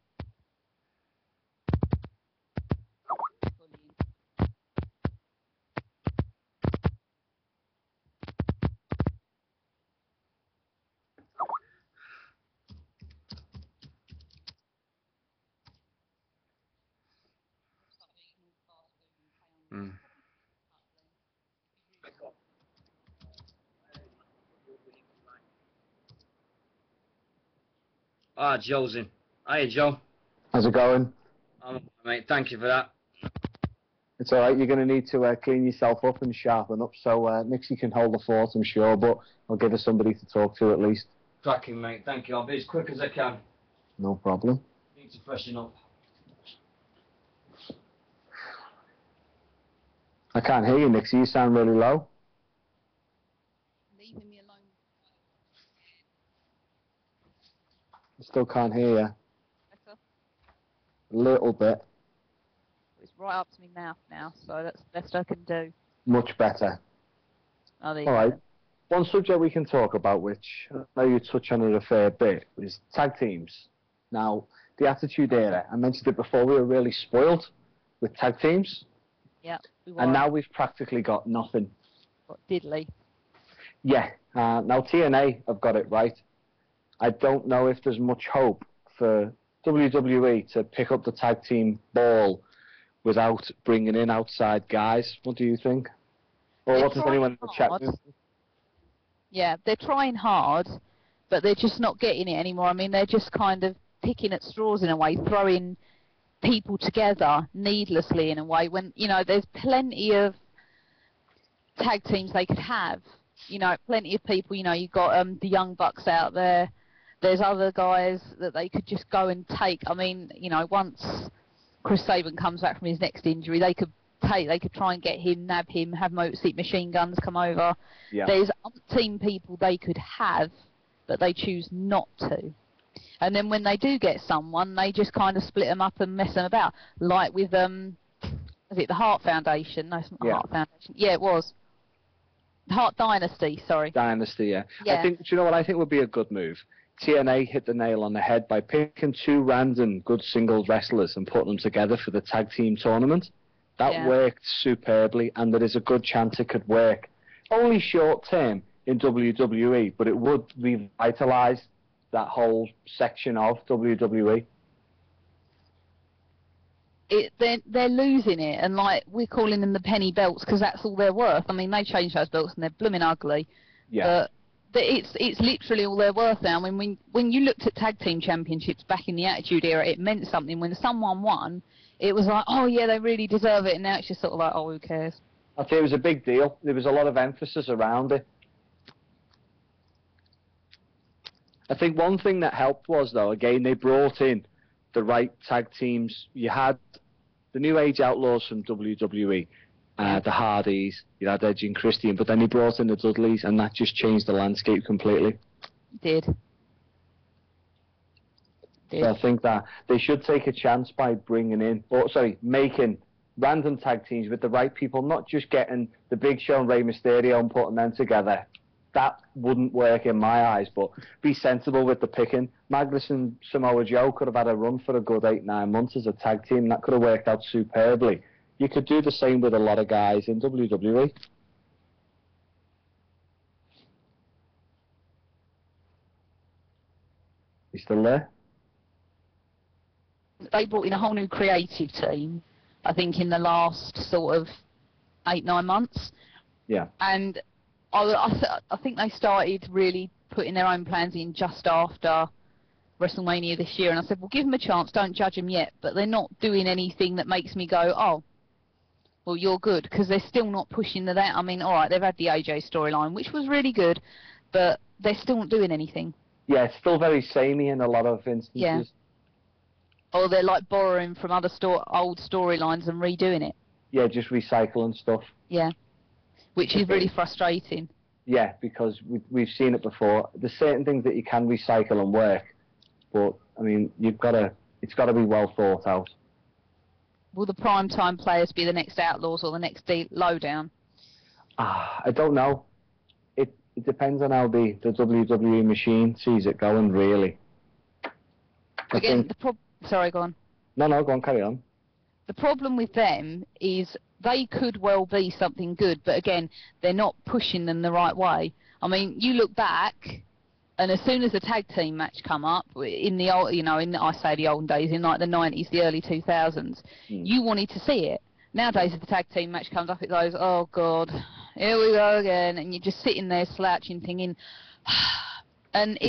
Ah, Joe's in. Hiya, Joe. How's it going? Mate, thank you for that. It's alright, you're going to need to clean yourself up and sharpen up, so Nixie can hold the fort, I'm sure, but I'll give her somebody to talk to at least. Cracking, mate, thank you. I'll be as quick as I can. No problem. Need to freshen up. I can't hear you, Nixie, you sound really low. Leaving me alone. I still can't hear you. Better? A little bit. It's right up to my mouth now, so that's the best I can do. Much better. Oh, there you Alright. go. One subject we can talk about, which I know you touch on it a fair bit, is tag teams. Now, the Attitude Era, I mentioned it before, we were really spoiled with tag teams. Yeah, we were. And now we've practically got nothing. Got diddly. Yeah. Now TNA have got it right. I don't know if there's much hope for WWE to pick up the tag team ball without bringing in outside guys. What do you think? Or They're what does anyone in the chat hard. do? Yeah, they're trying hard, but they're just not getting it anymore. I mean, they're just kind of picking at straws in a way, throwing people together needlessly in a way when, you know, there's plenty of tag teams they could have. You know, plenty of people, you know, you've got the Young Bucks out there. There's other guys that they could just go and take. I mean, you know, once Chris Sabin comes back from his next injury, they could try and get him, nab him, have Motor City Machine Guns come over. Yeah. There's umpteen people they could have, but they choose not to. And then when they do get someone, they just kind of split them up and mess them about. Like with, was it the Hart Foundation? No, it's not the Hart Foundation. Yeah, it was. Hart Dynasty, sorry. Dynasty, yeah. Yeah. I think, do you know what I think would be a good move? TNA hit the nail on the head by picking two random good singles wrestlers and putting them together for the tag team tournament. That worked superbly, and there is a good chance it could work only short term in WWE, but it would revitalise that whole section of WWE. They're losing it, and like we're calling them the penny belts because that's all they're worth. I mean, they changed those belts and they're blooming ugly. Yeah. But it's literally all they're worth now. I mean, when you looked at tag team championships back in the Attitude Era, it meant something. When someone won, it was like, oh yeah, they really deserve it. And now it's just sort of like, oh, who cares? I'd say it was a big deal. There was a lot of emphasis around it. I think one thing that helped was, though, again, they brought in the right tag teams. You had the New Age Outlaws from WWE, the Hardys, you had Edge and Christian, but then he brought in the Dudleys, and that just changed the landscape completely. It did. So I think that they should take a chance by making random tag teams with the right people, not just getting the Big Show and Rey Mysterio and putting them together. That wouldn't work in my eyes, but be sensible with the picking. Magnus and Samoa Joe could have had a run for a good 8-9 months as a tag team. That could have worked out superbly. You could do the same with a lot of guys in WWE. You still there? They brought in a whole new creative team, I think, in the last sort of 8-9 months. Yeah. And I think they started really putting their own plans in just after WrestleMania this year. And I said, well, give them a chance. Don't judge them yet. But they're not doing anything that makes me go, oh, well, you're good. Because they're still not pushing that. I mean, all right, they've had the AJ storyline, which was really good. But they're still not doing anything. Yeah, it's still very samey in a lot of instances. Yeah. Or they're like borrowing from other old storylines and redoing it. Yeah, just recycling stuff. Yeah. Which is really frustrating. Yeah, because we've seen it before. There's certain things that you can recycle and work, but I mean, it's got to be well thought out. Will the primetime players be the next Outlaws or the next Lowdown? I don't know. It depends on how the WWE machine sees it going, really. Again, sorry, go on. No, go on, carry on. The problem with them is they could well be something good, but again, they're not pushing them the right way. I mean, you look back, and as soon as the tag team match come up in the old, I say the olden days, in like the 90s, the early 2000s, you wanted to see it. Nowadays, if the tag team match comes up, it goes, oh God, here we go again, and you're just sitting there slouching, thinking, and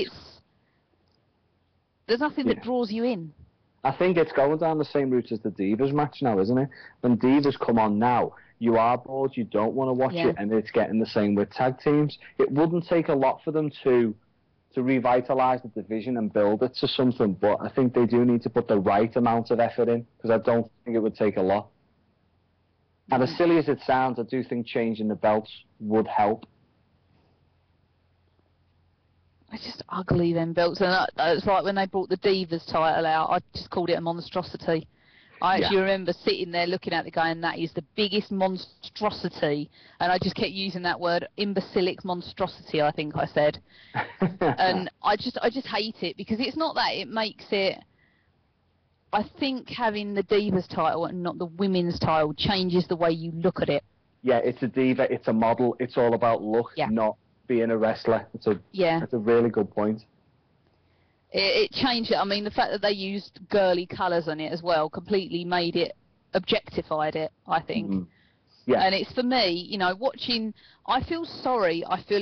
there's nothing that draws you in. I think it's going down the same route as the Divas match now, isn't it? When Divas come on now, you are bored, you don't want to watch it, and it's getting the same with tag teams. It wouldn't take a lot for them to revitalise the division and build it to something, but I think they do need to put the right amount of effort in, because I don't think it would take a lot. And as silly as it sounds, I do think changing the belts would help. It's just ugly, them belts. And it's like when they brought the Divas title out, I just called it a monstrosity. I actually remember sitting there looking at it going, that is the biggest monstrosity. And I just kept using that word, imbecilic monstrosity, I think I said. And I just hate it, because it's not that, it makes it... I think having the Divas title and not the women's title changes the way you look at it. Yeah, it's a diva, it's a model, it's all about look, not being a wrestler. It's a really good point. It changed it. I mean, the fact that they used girly colours on it as well completely made it, objectified it, I think. Mm-hmm. Yeah. And it's for me, watching, I feel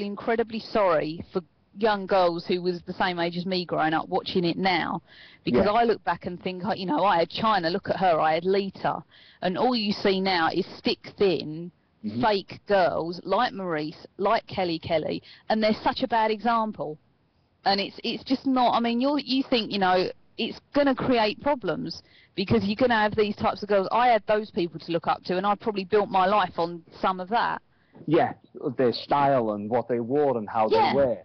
incredibly sorry for young girls who was the same age as me growing up watching it now, because I look back and think, I had Chyna, look at her, I had Lita, and all you see now is stick thin, fake girls like Maurice, like Kelly, and they're such a bad example. And it's just not, I mean, you think, it's going to create problems, because you're going to have these types of girls. I had those people to look up to, and I probably built my life on some of that. Yeah, their style and what they wore and how they wear.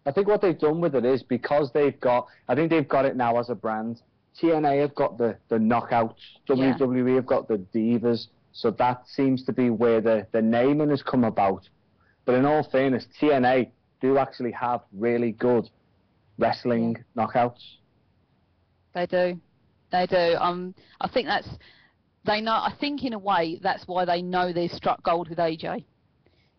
I think what they've done with it is, because they've got it now as a brand. TNA have got the Knockouts, WWE have got the Divas, so that seems to be where the naming has come about. But in all fairness, TNA do actually have really good wrestling knockouts. They do. I think I think in a way that's why they know they've struck gold with AJ.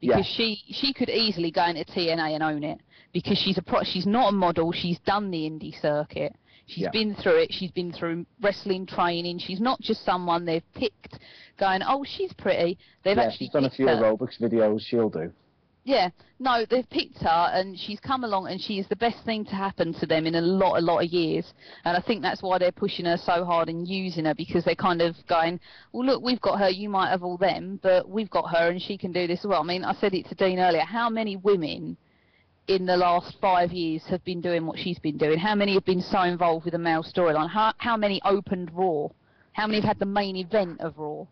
Because she could easily go into TNA and own it. Because she's not a model, she's done the indie circuit. She's been through it, she's been through wrestling training. She's not just someone they've picked going, oh, she's pretty. They've actually she's done a few aerobics videos, she'll do. Yeah, no, they've picked her, and she's come along, and she is the best thing to happen to them in a lot of years. And I think that's why they're pushing her so hard and using her, because they're kind of going, well, look, we've got her, you might have all them, but we've got her, and she can do this as well. I mean, I said it to Dean earlier, how many women in the last 5 years have been doing what she's been doing? How many have been so involved with a male storyline? How many opened Raw? How many have had the main event of Raw?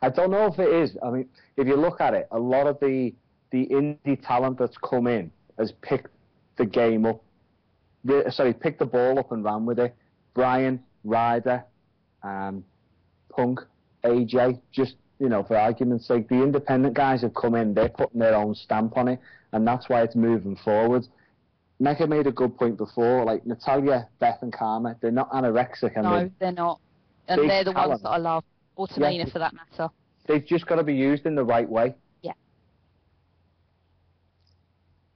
I don't know if it is. I mean, if you look at it, a lot of the indie talent that's come in has picked the game up. picked the ball up and ran with it. Bryan, Ryder, Punk, AJ, just, for argument's sake, the independent guys have come in, they're putting their own stamp on it, and that's why it's moving forward. Mecca made a good point before, like Natalya, Beth and Karma, they're not anorexic. No, they're not. And they're the ones that I love. Or Tamina, for that matter. They've just got to be used in the right way. Yeah.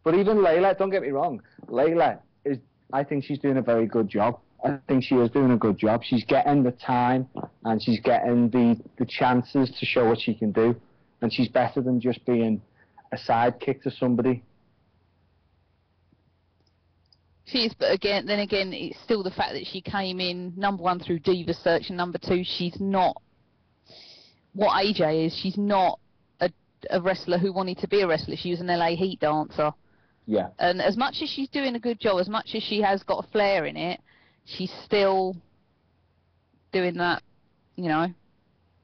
But even Layla, don't get me wrong, I think she's doing a very good job. I think she is doing a good job. She's getting the time and she's getting the chances to show what she can do. And she's better than just being a sidekick to somebody. She is, but then again, it's still the fact that she came in number 1 through Diva Search, and number 2, she's not what AJ is. She's not a wrestler who wanted to be a wrestler. She was an LA Heat dancer. Yeah. And as much as she's doing a good job, as much as she has got a flair in it, she's still doing that,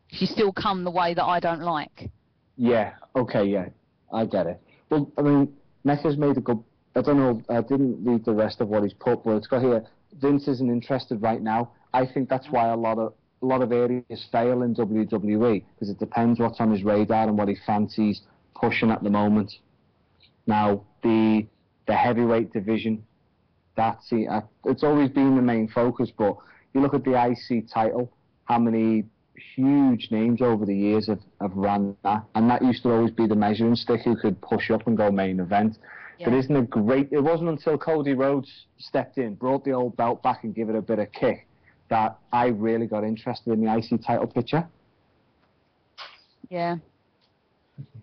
she's still come the way that I don't like. Yeah, okay, yeah, I get it. Well, I mean, Mecca's made a good, I don't know, I didn't read the rest of what he's put, but it's got here, Vince isn't interested right now. I think that's why a lot of areas fail in WWE, because it depends what's on his radar and what he fancies pushing at the moment. Now, the heavyweight division, it's always been the main focus, but you look at the IC title, how many huge names over the years have ran that, and that used to always be the measuring stick who could push up and go main event. Yeah. But isn't it wasn't until Cody Rhodes stepped in, brought the old belt back and give it a bit of kick, that I really got interested in the IC title picture. Yeah.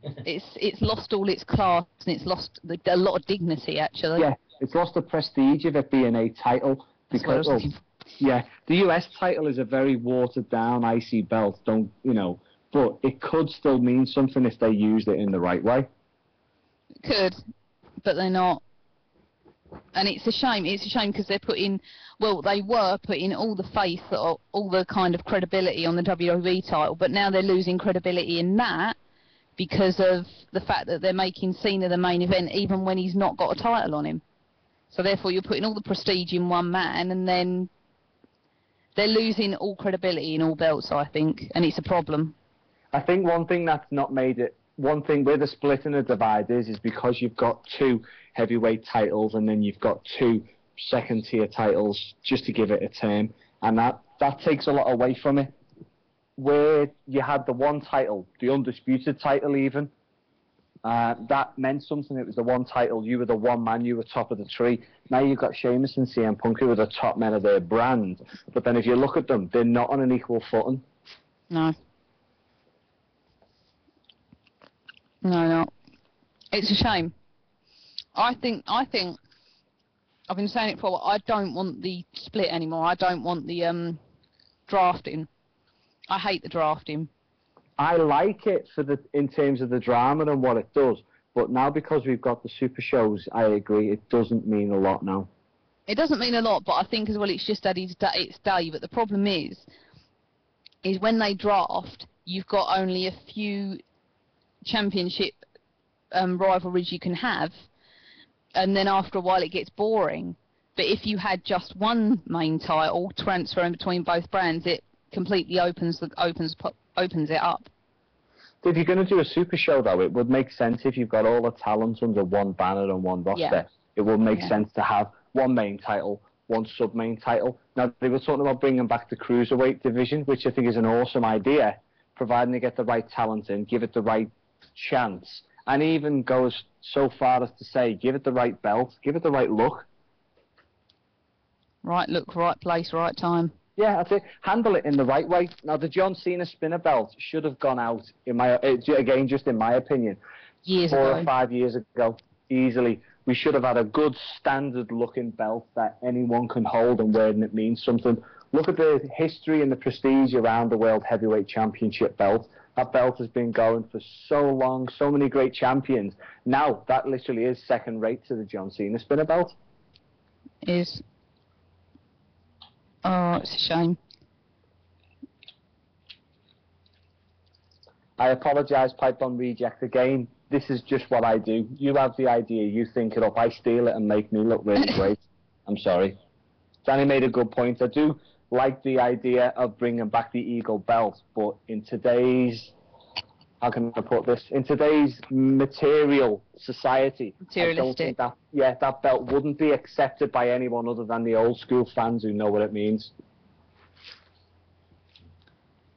It's lost all its class, and it's lost a lot of dignity, actually. Yeah, it's lost the prestige of it being a title. Because the US title is a very watered down IC belt, but it could still mean something if they used it in the right way. It could, but they're not. And it's a shame. It's a shame because they were putting all the faith, or all the kind of credibility on the WWE title, but now they're losing credibility in that because of the fact that they're making Cena the main event even when he's not got a title on him. So therefore you're putting all the prestige in one man, and then they're losing all credibility in all belts, I think, and it's a problem. I think one thing that's not made it, one thing where the split and the divide is because you've got 2 heavyweight titles and then you've got 2 second-tier titles, just to give it a term, and that takes a lot away from it. Where you had the one title, the undisputed title even, that meant something. It was the one title, you were the one man, you were top of the tree. Now you've got Sheamus and CM Punk who are the top men of their brand, but then if you look at them, they're not on an equal footing. No. No. It's a shame. I think I've been saying it for a while, I don't want the split anymore. I don't want the drafting. I hate the drafting. I like it in terms of the drama and what it does, but now because we've got the super shows, I agree, it doesn't mean a lot now. It doesn't mean a lot, but I think as well it's just at its day. But the problem is when they draft, you've got only a few championship rivalries you can have, and then after a while it gets boring. But if you had just one main title transferring between both brands, it completely opens it up. If you're going to do a super show, though, it would make sense if you've got all the talent under one banner and one roster. Yeah. It would make sense to have one main title, one sub-main title. Now, they were talking about bringing back the Cruiserweight division, which I think is an awesome idea, providing they get the right talent in, give it the right chance, and even goes so far as to say, give it the right belt, give it the right look. Right look, right place, right time. Yeah, that's it. Handle it in the right way. Now, the John Cena spinner belt should have gone out, again, just in my opinion, 4 or 5 years ago, easily. We should have had a good standard-looking belt that anyone can hold and wear, and it means something. Look at the history and the prestige around the World Heavyweight Championship belt. That belt has been going for so long, so many great champions. Now, that literally is second rate to the John Cena spinner belt. Is. Oh, it's a shame. I apologise, Pipe Bomb Reject, again. This is just what I do. You have the idea, you think it up, I steal it and make me look really great. I'm sorry. Danny made a good point. I do like the idea of bringing back the Eagle belt, but in today's, how can I put this? In today's material society, I don't think that belt wouldn't be accepted by anyone other than the old school fans who know what it means.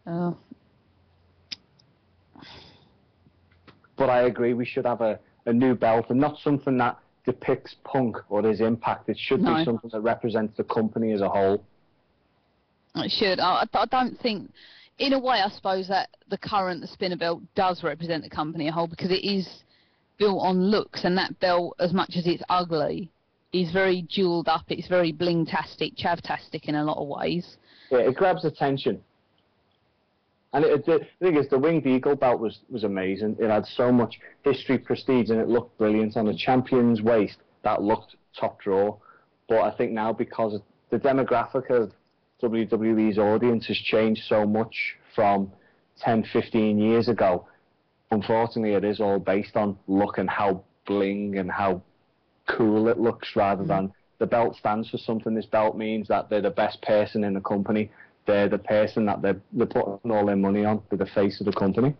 Oh. But I agree, we should have a new belt, and not something that depicts Punk or his impact. It should be something that represents the company as a whole. It should. I don't think, in a way, I suppose that the spinner belt does represent the company as a whole, because it is built on looks, and that belt, as much as it's ugly, is very jewelled up. It's very bling-tastic, chav-tastic in a lot of ways. Yeah, it grabs attention. And the thing is, the Winged Eagle belt was amazing. It had so much history, prestige, and it looked brilliant. On the champion's waist, that looked top draw. But I think now, because the demographic of WWE's audience has changed so much from 10, 15 years ago, unfortunately, it is all based on look and how bling and how cool it looks, rather than the belt stands for something. This belt means that they're the best person in the company. They're the person that they're putting all their money on. They're the face of the company.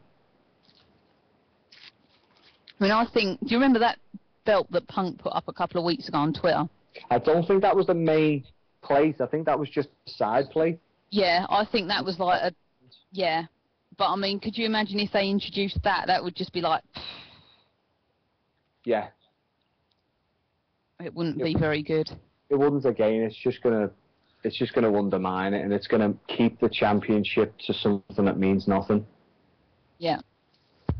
I mean, I think, do you remember that belt that Punk put up a couple of weeks ago on Twitter? I don't think that was the main plate. I think that was just a side plate. Yeah, I think that was like a... Yeah. But, I mean, could you imagine if they introduced that? That would just be like... Yeah. It wouldn't be very good. It wouldn't again. It's just going to undermine it, and it's going to keep the championship to something that means nothing. Yeah.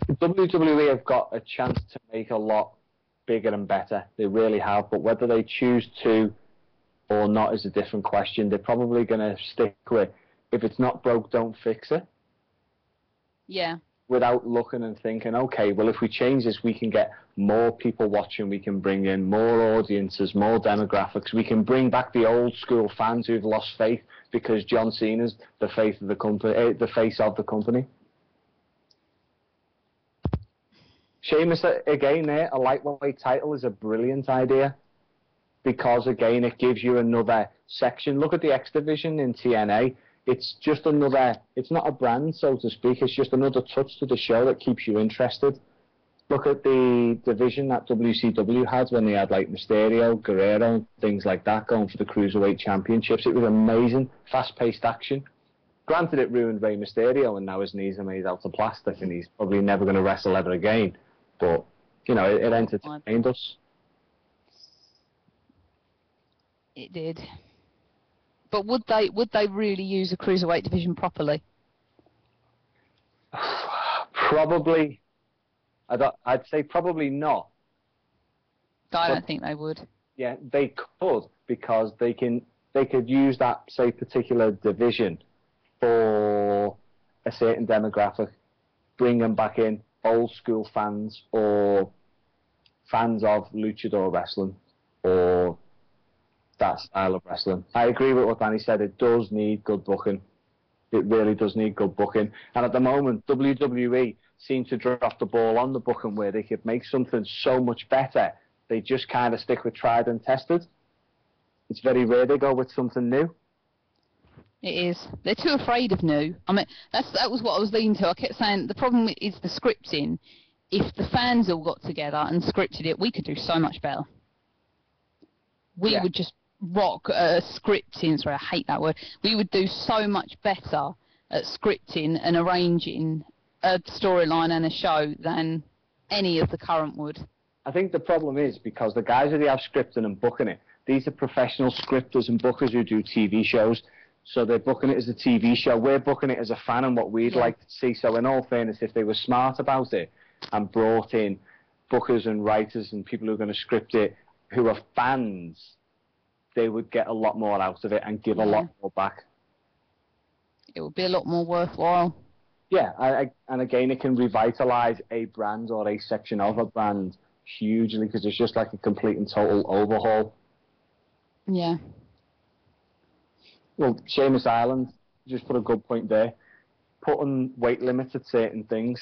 WWE have got a chance to make a lot bigger and better. They really have, but whether they choose to or not is a different question. They're probably going to stick with, if it's not broke, don't fix it. Yeah. Without looking and thinking, okay, well, if we change this, we can get more people watching, we can bring in more audiences, more demographics, we can bring back the old school fans who've lost faith because John Cena's the face of the company. Sheamus, again, there, a lightweight title is a brilliant idea, because again, it gives you another section. Look at the X Division in TNA. It's just another, it's not a brand, so to speak, it's just another touch to the show that keeps you interested. Look at the division that WCW had when they had like Mysterio, Guerrero, things like that going for the Cruiserweight Championships. It was amazing, fast-paced action. Granted, it ruined Rey Mysterio, and now his knees are made out of plastic, and he's probably never going to wrestle ever again. But, you know, it entertained us. It did. But would they really use a Cruiserweight division properly? Probably. I'd say probably not. I don't think they would. Yeah, they could, because they could use that, say, particular division for a certain demographic, bring them back in, old school fans or fans of luchador wrestling or that style of wrestling. I agree with what Danny said. It does need good booking. It really does need good booking. And at the moment, WWE seem to drop the ball on the booking, where they could make something so much better. They just kind of stick with tried and tested. It's very rare they go with something new. It is. They're too afraid of new. I mean, that was what I was leading to. I kept saying the problem is the scripting. If the fans all got together and scripted it, we could do so much better. We would just rock scripting. Sorry, I hate that word. We would do so much better at scripting and arranging a storyline and a show than any of the current would. I think the problem is because the guys who they have scripting and booking it, these are professional scripters and bookers who do TV shows. So they're booking it as a TV show. We're booking it as a fan and what we'd like to see. So in all fairness, if they were smart about it and brought in bookers and writers and people who are going to script it who are fans, they would get a lot more out of it and give a lot more back. It would be a lot more worthwhile. Yeah, and again, it can revitalise a brand or a section of a brand hugely, because it's just like a complete and total overhaul. Yeah. Well, Sheamus Island, just put a good point there. Putting weight limits at certain things.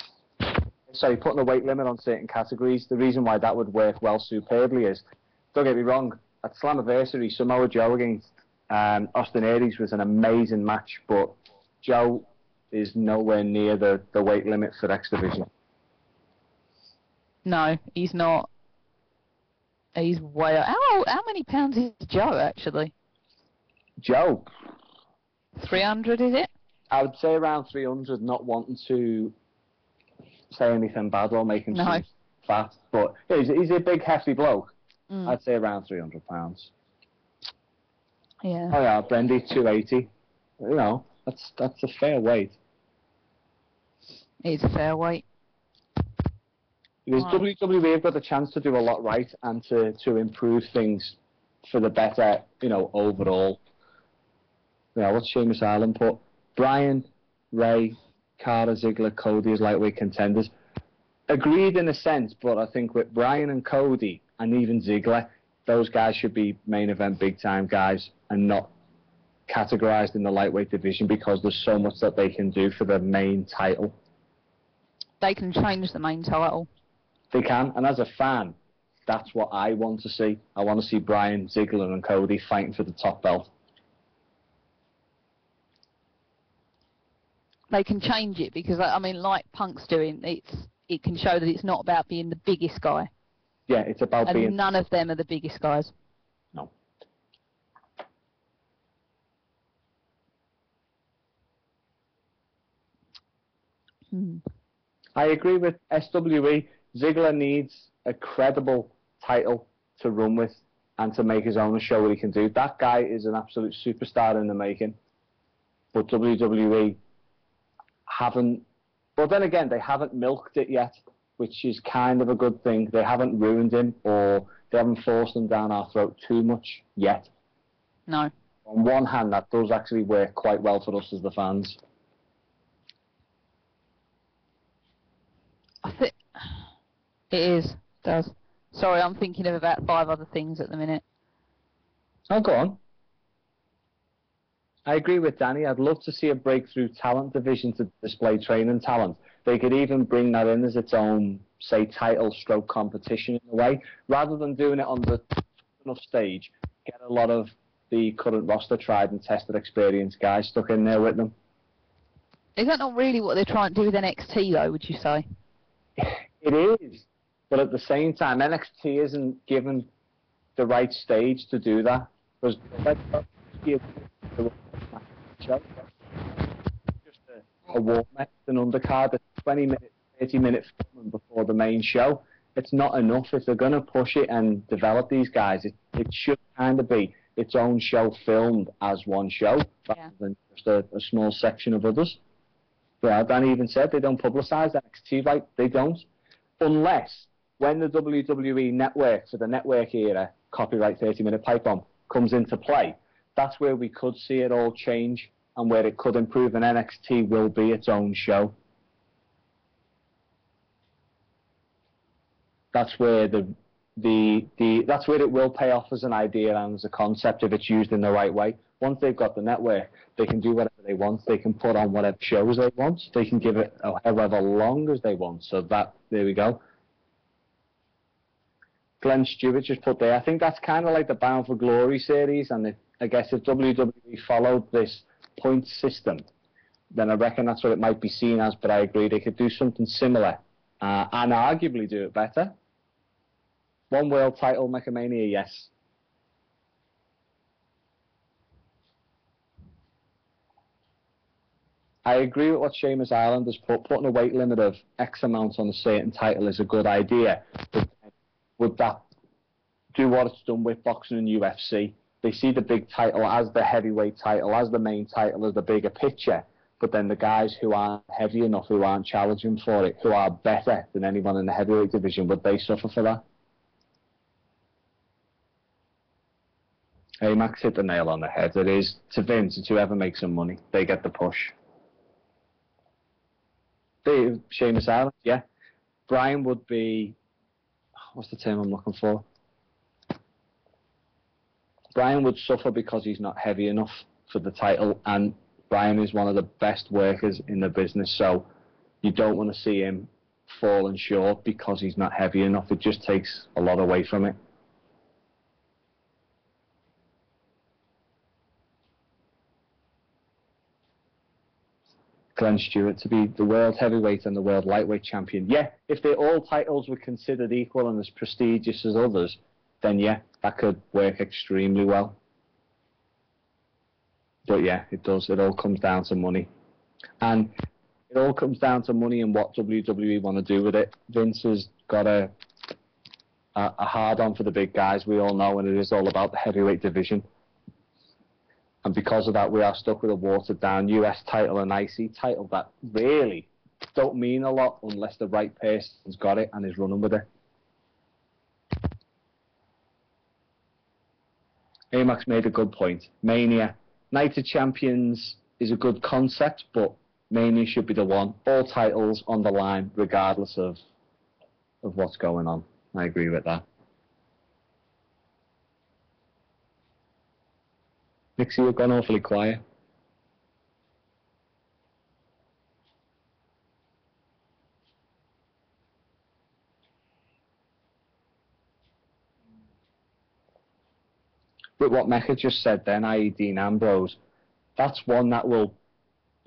Sorry, putting a weight limit on certain categories. The reason why that would work well superbly is, don't get me wrong, at Slammiversary, Samoa Joe against Austin Aries was an amazing match, but Joe is nowhere near the weight limit for X Division. No, he's not. He's way... How many pounds is Joe, actually? Joe? 300, is it? I would say around 300, not wanting to say anything bad or make him seem fat, but he's a big, hefty bloke. I'd say around 300 pounds. Yeah. Oh yeah, Brendy, 280. You know, that's a fair weight. It's a fair weight. Because WWE have got the chance to do a lot right and to improve things for the better, you know, overall. You know, what's Sheamus Island put? Bryan, Ray, Carter, Ziggler, Cody as lightweight contenders. Agreed in a sense, but I think with Bryan and Cody and even Ziggler, those guys should be main event big time guys and not categorized in the lightweight division because there's so much that they can do for the main title. They can change the main title. They can, and as a fan, that's what I want to see. I want to see Bryan, Ziggler and Cody fighting for the top belt. They can change it because, I mean, like Punk's doing, it can show that it's not about being the biggest guy. Yeah, it's about and being... none of them are the biggest guys. No. I agree with SWE. Ziggler needs a credible title to run with and to make his own and show what he can do. That guy is an absolute superstar in the making. But WWE haven't... But then again, they haven't milked it yet, which is kind of a good thing. They haven't ruined him or they haven't forced him down our throat too much yet. No. On one hand, that does actually work quite well for us as the fans. I think it does. Sorry, I'm thinking of about 5 other things at the minute. Oh, go on. I agree with Danny. I'd love to see a breakthrough talent division to display training talent. They could even bring that in as its own, say, title stroke competition in a way, rather than doing it on the enough stage. Get a lot of the current roster tried and tested experienced guys stuck in there with them. Is that not really what they're trying to do with NXT, though, would you say? It is, but at the same time, NXT isn't given the right stage to do that. Because just a warm-up, an undercard, a 20-minute, 30-minute film before the main show. It's not enough. If they're going to push it and develop these guys, it should kind of be its own show filmed as one show, rather than just a small section of others. But Dan even said they don't publicise NXT, right? They don't. Unless, when the WWE network, for the network era, copyright 30-minute pipe bomb, comes into play, that's where we could see it all change and where it could improve, and NXT will be its own show. That's where that's where it will pay off as an idea and as a concept if it's used in the right way. Once they've got the network, they can do whatever they want. They can put on whatever shows they want. They can give it however long as they want. So there we go. Glenn Stewart just put there, I think that's kind of like the Bound for Glory series, and I guess if WWE followed this point system, then I reckon that's what it might be seen as, but I agree they could do something similar and arguably do it better. One world title, Mechamania, yes. I agree with what Sheamus Island has put. Putting a weight limit of X amount on a certain title is a good idea. But would that do what it's done with boxing and UFC? They see the big title as the heavyweight title, as the main title, as the bigger picture. But then the guys who aren't heavy enough, who aren't challenging for it, who are better than anyone in the heavyweight division, would they suffer for that? Hey, Max hit the nail on the head. It is, to Vince, it's whoever makes some money. They get the push. Sheamus Island, yeah. Bryan would be... What's the term I'm looking for? Bryan would suffer because he's not heavy enough for the title, and Bryan is one of the best workers in the business, so you don't want to see him falling short because he's not heavy enough. It just takes a lot away from it. Glenn Stewart to be the world heavyweight and the world lightweight champion. Yeah, if all titles were considered equal and as prestigious as others, then yeah, that could work extremely well. But yeah, it does. It all comes down to money. And it all comes down to money and what WWE want to do with it. Vince has got a hard-on for the big guys, we all know, and it is all about the heavyweight division. And because of that, we are stuck with a watered-down US title and IC title that really don't mean a lot unless the right person's got it and is running with it. Amax made a good point. Mania. Night of Champions is a good concept, but Mania should be the one. All titles on the line, regardless of what's going on. I agree with that. Nixie, you've gone awfully quiet. But what Mecca just said then, i.e. Dean Ambrose, that's one that will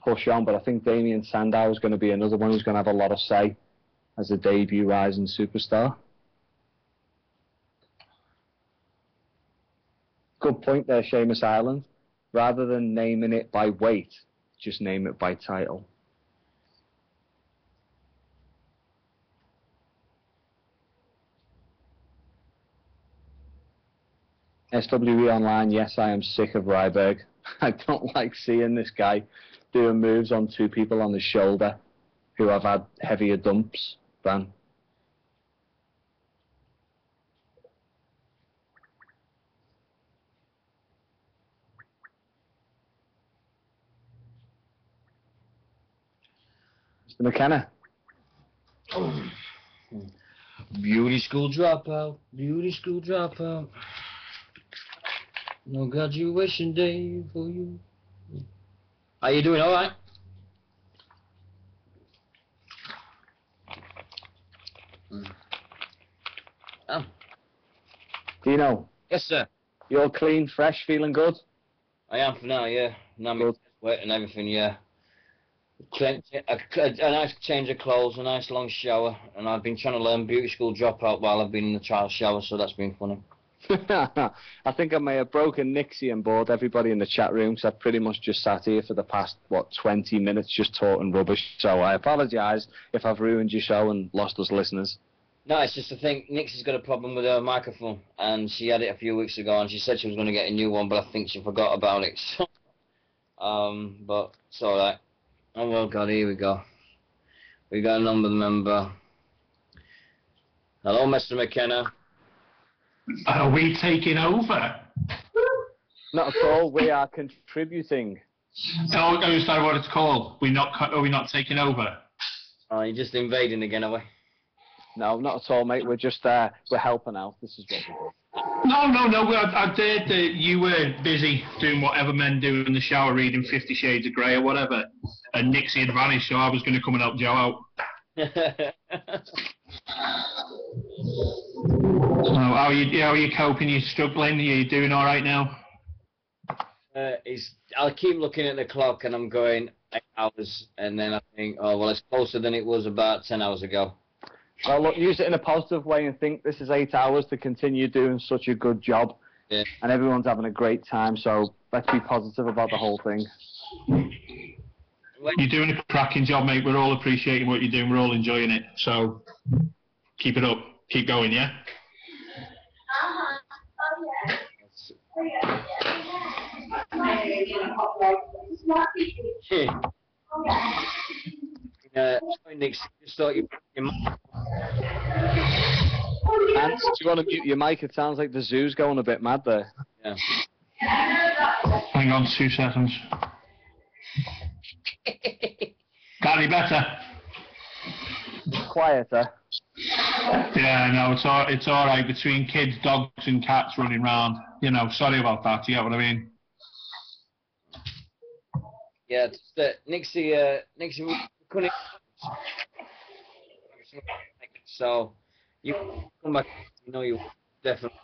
push on, but I think Damien Sandow is going to be another one who's going to have a lot of say as a debut rising superstar. Good point there, Sheamus Island. Rather than naming it by weight, just name it by title. SWE Online, yes, I am sick of Ryberg. I don't like seeing this guy doing moves on two people on the shoulder who have had heavier dumps than. Mr. McKenna. Beauty school dropout, beauty school dropout. No graduation day for you. How you doing? All right? Oh. Dino. Yes, sir. You're clean, fresh, feeling good? I am for now, yeah. Now I'm wet and everything, yeah. A nice change of clothes, a nice long shower, and I've been trying to learn beauty school dropout while I've been in the child shower, so that's been funny. I think I may have broken Nixie and bored everybody in the chat room, because I've pretty much just sat here for the past, 20 minutes just talking rubbish. So I apologise if I've ruined your show and lost us listeners. No, it's just I think Nixie's got a problem with her microphone, and she had it a few weeks ago, and she said she was going to get a new one, but I think she forgot about it. So, but it's all right. Oh, well, God, here we go. We got a number member. Hello, Mr. McKenna. Are we taking over? Not at all. We are contributing. Oh, is that what it's called? Are we not taking over? Oh, you're just invading again, are we? No, not at all, mate. We're just we're helping out. This is what we do. No. I did. You were busy doing whatever men do in the shower, reading 50 Shades of Grey or whatever, and Nixie had vanished, so I was going to come and help Joe out. So how are you coping? You struggling? Are you doing all right now? I'll keep looking at the clock and I'm going 8 hours, and then I think, oh well, it's closer than it was about 10 hours ago. Well, look, use it in a positive way and think this is 8 hours to continue doing such a good job. Yeah. And everyone's having a great time, so let's be positive about the whole thing. You're doing a cracking job, mate. We're all appreciating what you're doing. We're all enjoying it. So keep it up. Keep going, yeah? Nick, just thought you. Ants, do you want to mute your mic? It sounds like the zoo's going a bit mad there. Yeah. Hang on 2 seconds. Got any better? Quieter. Yeah, no, it's all right. Between kids, dogs, and cats running around, sorry about that. You get what I mean? Yeah, Nixie, we couldn't. So you come back. You definitely.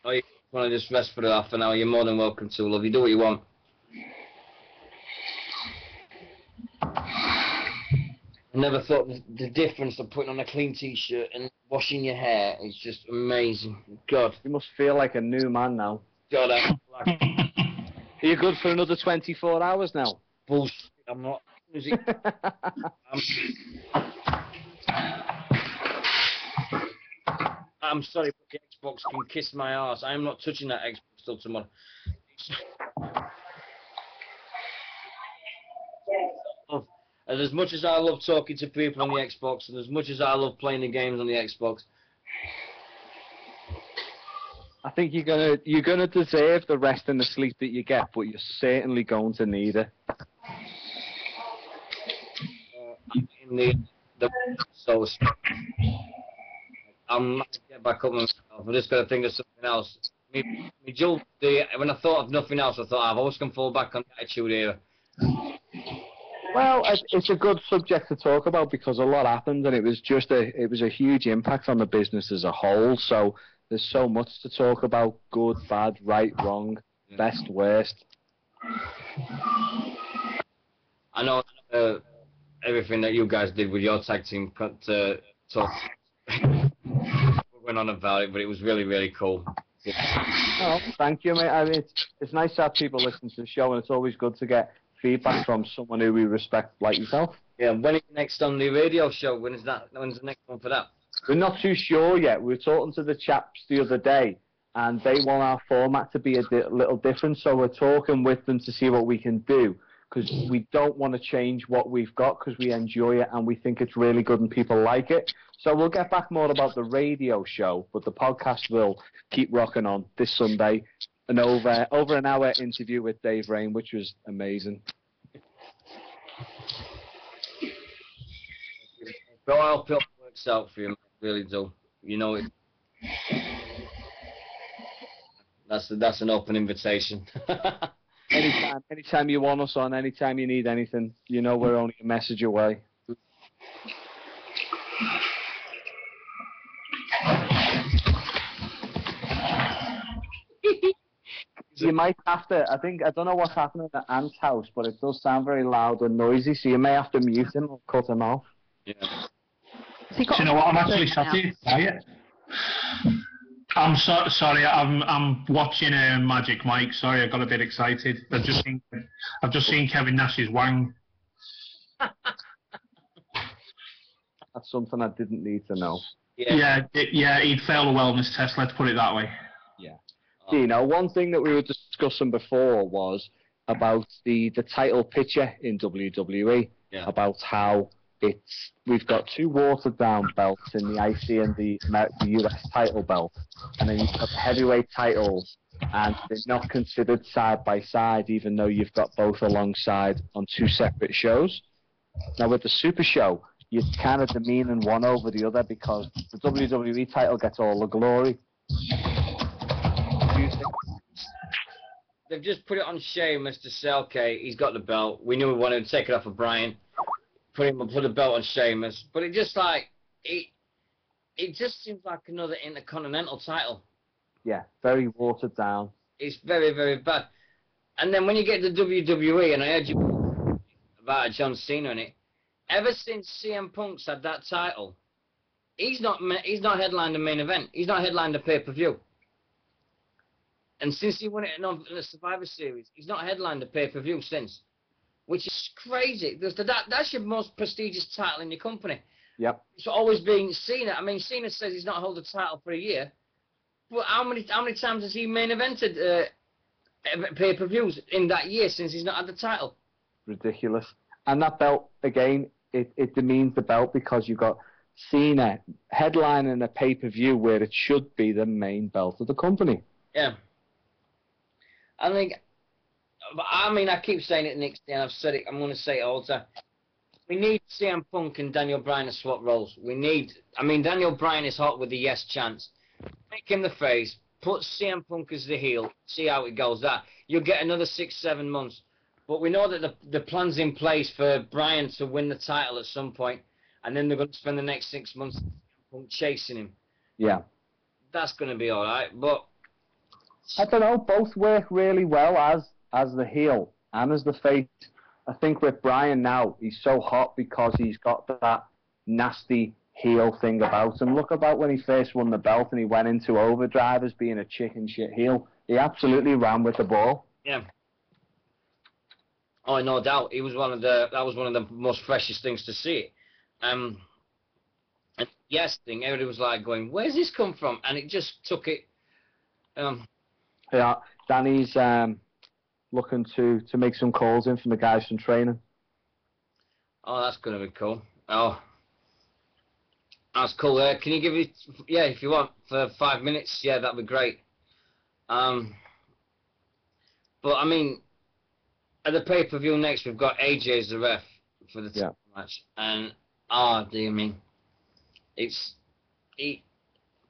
Oh, you want to just rest for half an hour? You're more than welcome to, love. You do what you want. I never thought the difference of putting on a clean t-shirt and washing your hair is just amazing. God. You must feel like a new man now. God, Are you good for another 24 hours now? bullshit. I'm not. I'm sorry, but the Xbox can kiss my arse. I am not touching that Xbox till tomorrow. And as much as I love talking to people on the Xbox, and as much as I love playing the games on the Xbox, I think you're gonna deserve the rest and the sleep that you get, but you're certainly going to need it. in the so I'm not gonna get back up on myself. I just got to think of something else. When I thought of nothing else, I thought I've always can fall back on the Attitude Era. Well, it's a good subject to talk about because a lot happened, and it was a huge impact on the business as a whole. So there's so much to talk about: good, bad, right, wrong, best, worst. I know everything that you guys did with your tag team talk. We went on about it, but it was really, really cool. Oh, thank you, mate. I mean, it's nice to have people listen to the show, and it's always good to get feedback from someone who we respect like yourself. Yeah, when is next on the radio show? When's the next one for that? We're not too sure yet. We were talking to the chaps the other day, and they want our format to be a little different, so we're talking with them to see what we can do, because we don't want to change what we've got because we enjoy it and we think it's really good and people like it. So we'll get back more about the radio show, but the podcast will keep rocking on this Sunday. An over an hour interview with Dave Rain, which was amazing. But I hope it works out for you, man. Really do. You know it. That's an open invitation. Anytime you want us on, anytime you need anything, you know we're only a message away. You might have to, I don't know what's happening at Ant's house, but it does sound very loud and noisy, so you may have to mute him or cut him off. Yeah. Do you know what? I'm actually sat here quiet. I'm sorry. I'm watching Magic Mike. Sorry, I got a bit excited. I've just seen Kevin Nash's wang. That's something I didn't need to know. Yeah. Yeah. He'd failed a wellness test. Let's put it that way. Yeah. You know, one thing that we were discussing before was about the title picture in WWE. Yeah. About how we've got two watered down belts in the IC and the US title belt, and then you've got the heavyweight titles, and they're not considered side by side, even though you've got both alongside on two separate shows. Now with the Super Show, you're kind of demeaning one over the other because the WWE title gets all the glory. They've just put it on Sheamus to say, okay, he's got the belt. We knew we wanted to take it off of Bryan. Put the belt on Sheamus. But it just like, it just seems like another Intercontinental title. Yeah, very watered down. It's very, very bad. And then when you get to WWE, and I heard you about John Cena in it, ever since CM Punk's had that title, he's not headlined the main event. He's not headlined the pay-per-view. And since he won it in the Survivor Series, he's not headlined the pay-per-view since. Which is crazy. That's your most prestigious title in your company. Yep. It's always been Cena. I mean, Cena says he's not held the title for a year. But how many times has he main evented pay-per-views in that year since he's not had the title? Ridiculous. And that belt, again, it demeans the belt because you've got Cena headlining a pay-per-view where it should be the main belt of the company. Yeah. I keep saying it, Nick, and I've said it, I'm going to say it all the time. We need CM Punk and Daniel Bryan to swap roles. Daniel Bryan is hot with the yes chance. Make him the face, put CM Punk as the heel, see how it goes. You'll get another 6-7 months. But we know that the plan's in place for Bryan to win the title at some point, and then they're going to spend the next 6 months chasing him. Yeah. That's going to be all right, but I don't know. Both work really well as the heel and as the face. I think with Bryan now, he's so hot because he's got that nasty heel thing about him. Look about when he first won the belt and he went into Overdrive as being a chicken shit heel. He absolutely ran with the ball. Yeah. Oh, no doubt. He was that was one of the most freshest things to see. And yes thing, everybody was like going, where's this come from? And it just took it. Yeah, Danny's looking to make some calls in from the guys from training. Oh, that's going to be cool. Oh, that's cool. Can you give me, if you want, for 5 minutes, yeah, that'd be great. But I mean, at the pay-per-view next, we've got AJ as the ref for the match, and dear me,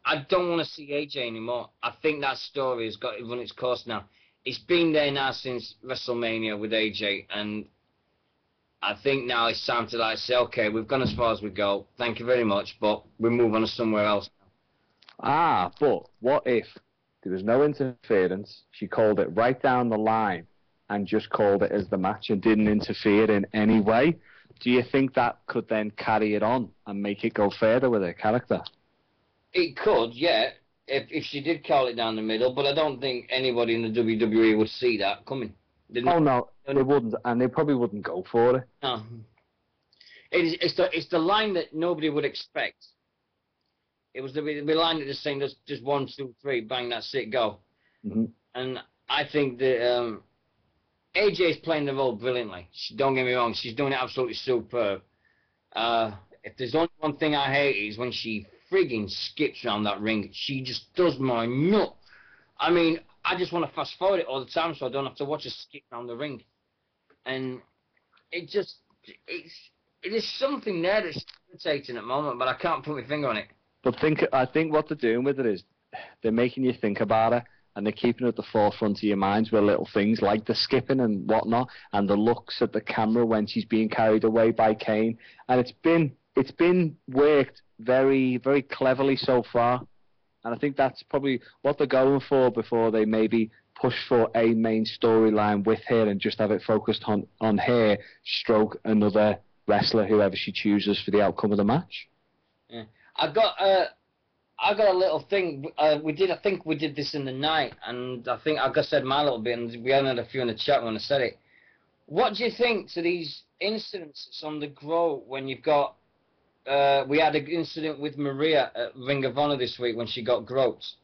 I don't want to see AJ anymore. I think that story has got to run its course now. It's been there now since WrestleMania with AJ, and I think now it's time to say, okay, we've gone as far as we go. Thank you very much, but we move on to somewhere else. But what if there was no interference? She called it right down the line and just called it as the match and didn't interfere in any way. Do you think that could then carry it on and make it go further with her character? It could, yeah, if she did call it down the middle, but I don't think anybody in the WWE would see that coming. Oh, no, they wouldn't, and they probably wouldn't go for it. No. It's the line that nobody would expect. It was the line that just saying, just 1, 2, 3, bang, that's it, go. Mm-hmm. And I think that AJ's playing the role brilliantly. Don't get me wrong, she's doing it absolutely superb. If there's only one thing I hate is when she frigging skips around that ring. She just does my nut. I mean, I just want to fast forward it all the time so I don't have to watch her skip around the ring. And it is something there that's irritating at the moment, but I can't put my finger on it. But I think what they're doing with it is they're making you think about it, and they're keeping it at the forefront of your minds with little things like the skipping and whatnot, and the looks at the camera when she's being carried away by Kane. And it's been worked very, very cleverly so far. And I think that's probably what they're going for before they maybe push for a main storyline with her and just have it focused on her stroke another wrestler, whoever she chooses for the outcome of the match. Yeah. I got a little thing. I think we did this in the night, and I think I just said my little bit, and we had a few in the chat when I said it. What do you think to these incidents on the Grow when you've got? We had an incident with Maria at Ring of Honor this week when she got groped,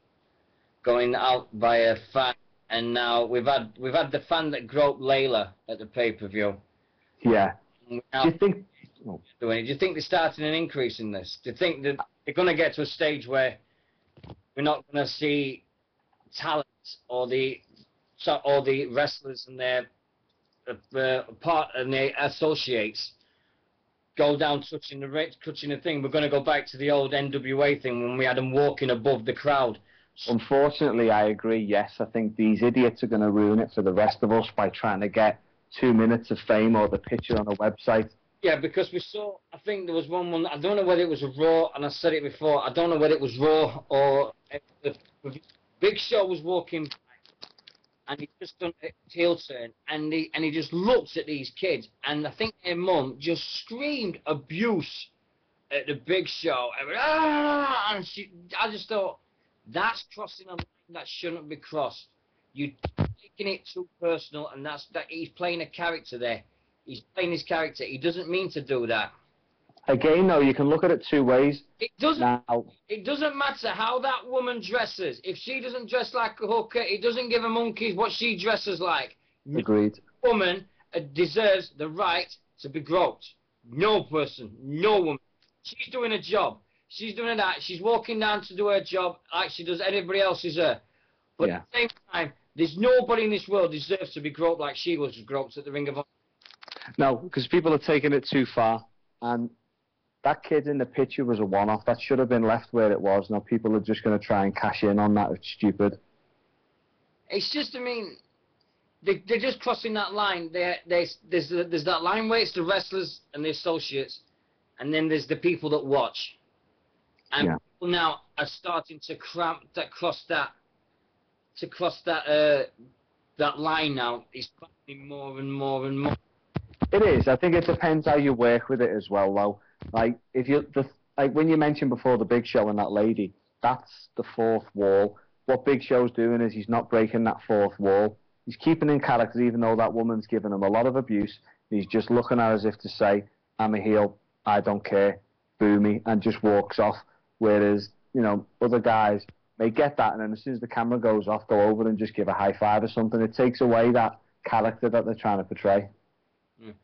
going out by a fan, and now we've had the fan that groped Layla at the pay-per-view. Yeah. Do you think? Do you think they're starting an increase in this? Do you think that they're going to get to a stage where we're not going to see talent or the wrestlers and their associates go down touching the thing? We're going to go back to the old NWA thing when we had them walking above the crowd. Unfortunately, I agree. Yes, I think these idiots are going to ruin it for the rest of us by trying to get 2 minutes of fame or the picture on a website. Yeah, because we saw, I think there was one, I don't know whether it was a Raw, and I said it before, I don't know whether it was Raw or Big Show was walking by, and he just done a heel turn, and he just looked at these kids, and I think their mum just screamed abuse at the Big Show, and I just thought, that's crossing a line that shouldn't be crossed. You're taking it too personal, and that he's playing a character there. He's playing his character. He doesn't mean to do that. Again, though, you can look at it two ways. It doesn't matter how that woman dresses. If she doesn't dress like a hooker, it doesn't give a monkeys what she dresses like. Agreed. No woman deserves the right to be groped. No person, no woman. She's doing a job. She's doing that. She's walking down to do her job like she does everybody else's her. But at the same time, there's nobody in this world deserves to be groped like she was groped at the Ring of Honor. No, because people are taking it too far. And that kid in the picture was a one-off. That should have been left where it was. Now people are just going to try and cash in on that. It's stupid. It's just, I mean, they're just crossing that line. There's that line where it's the wrestlers and the associates, and then there's the people that watch. And people now are starting to cross that line now. It's becoming more and more and more. It is. I think it depends how you work with it as well, though. Like like when you mentioned before the Big Show and that lady, that's the fourth wall. What Big Show's doing is he's not breaking that fourth wall. He's keeping in character, even though that woman's giving him a lot of abuse. He's just looking at her as if to say, "I'm a heel. I don't care. Boo me," and just walks off. Whereas, other guys may get that, and then as soon as the camera goes off, go over and just give a high five or something. It takes away that character that they're trying to portray. I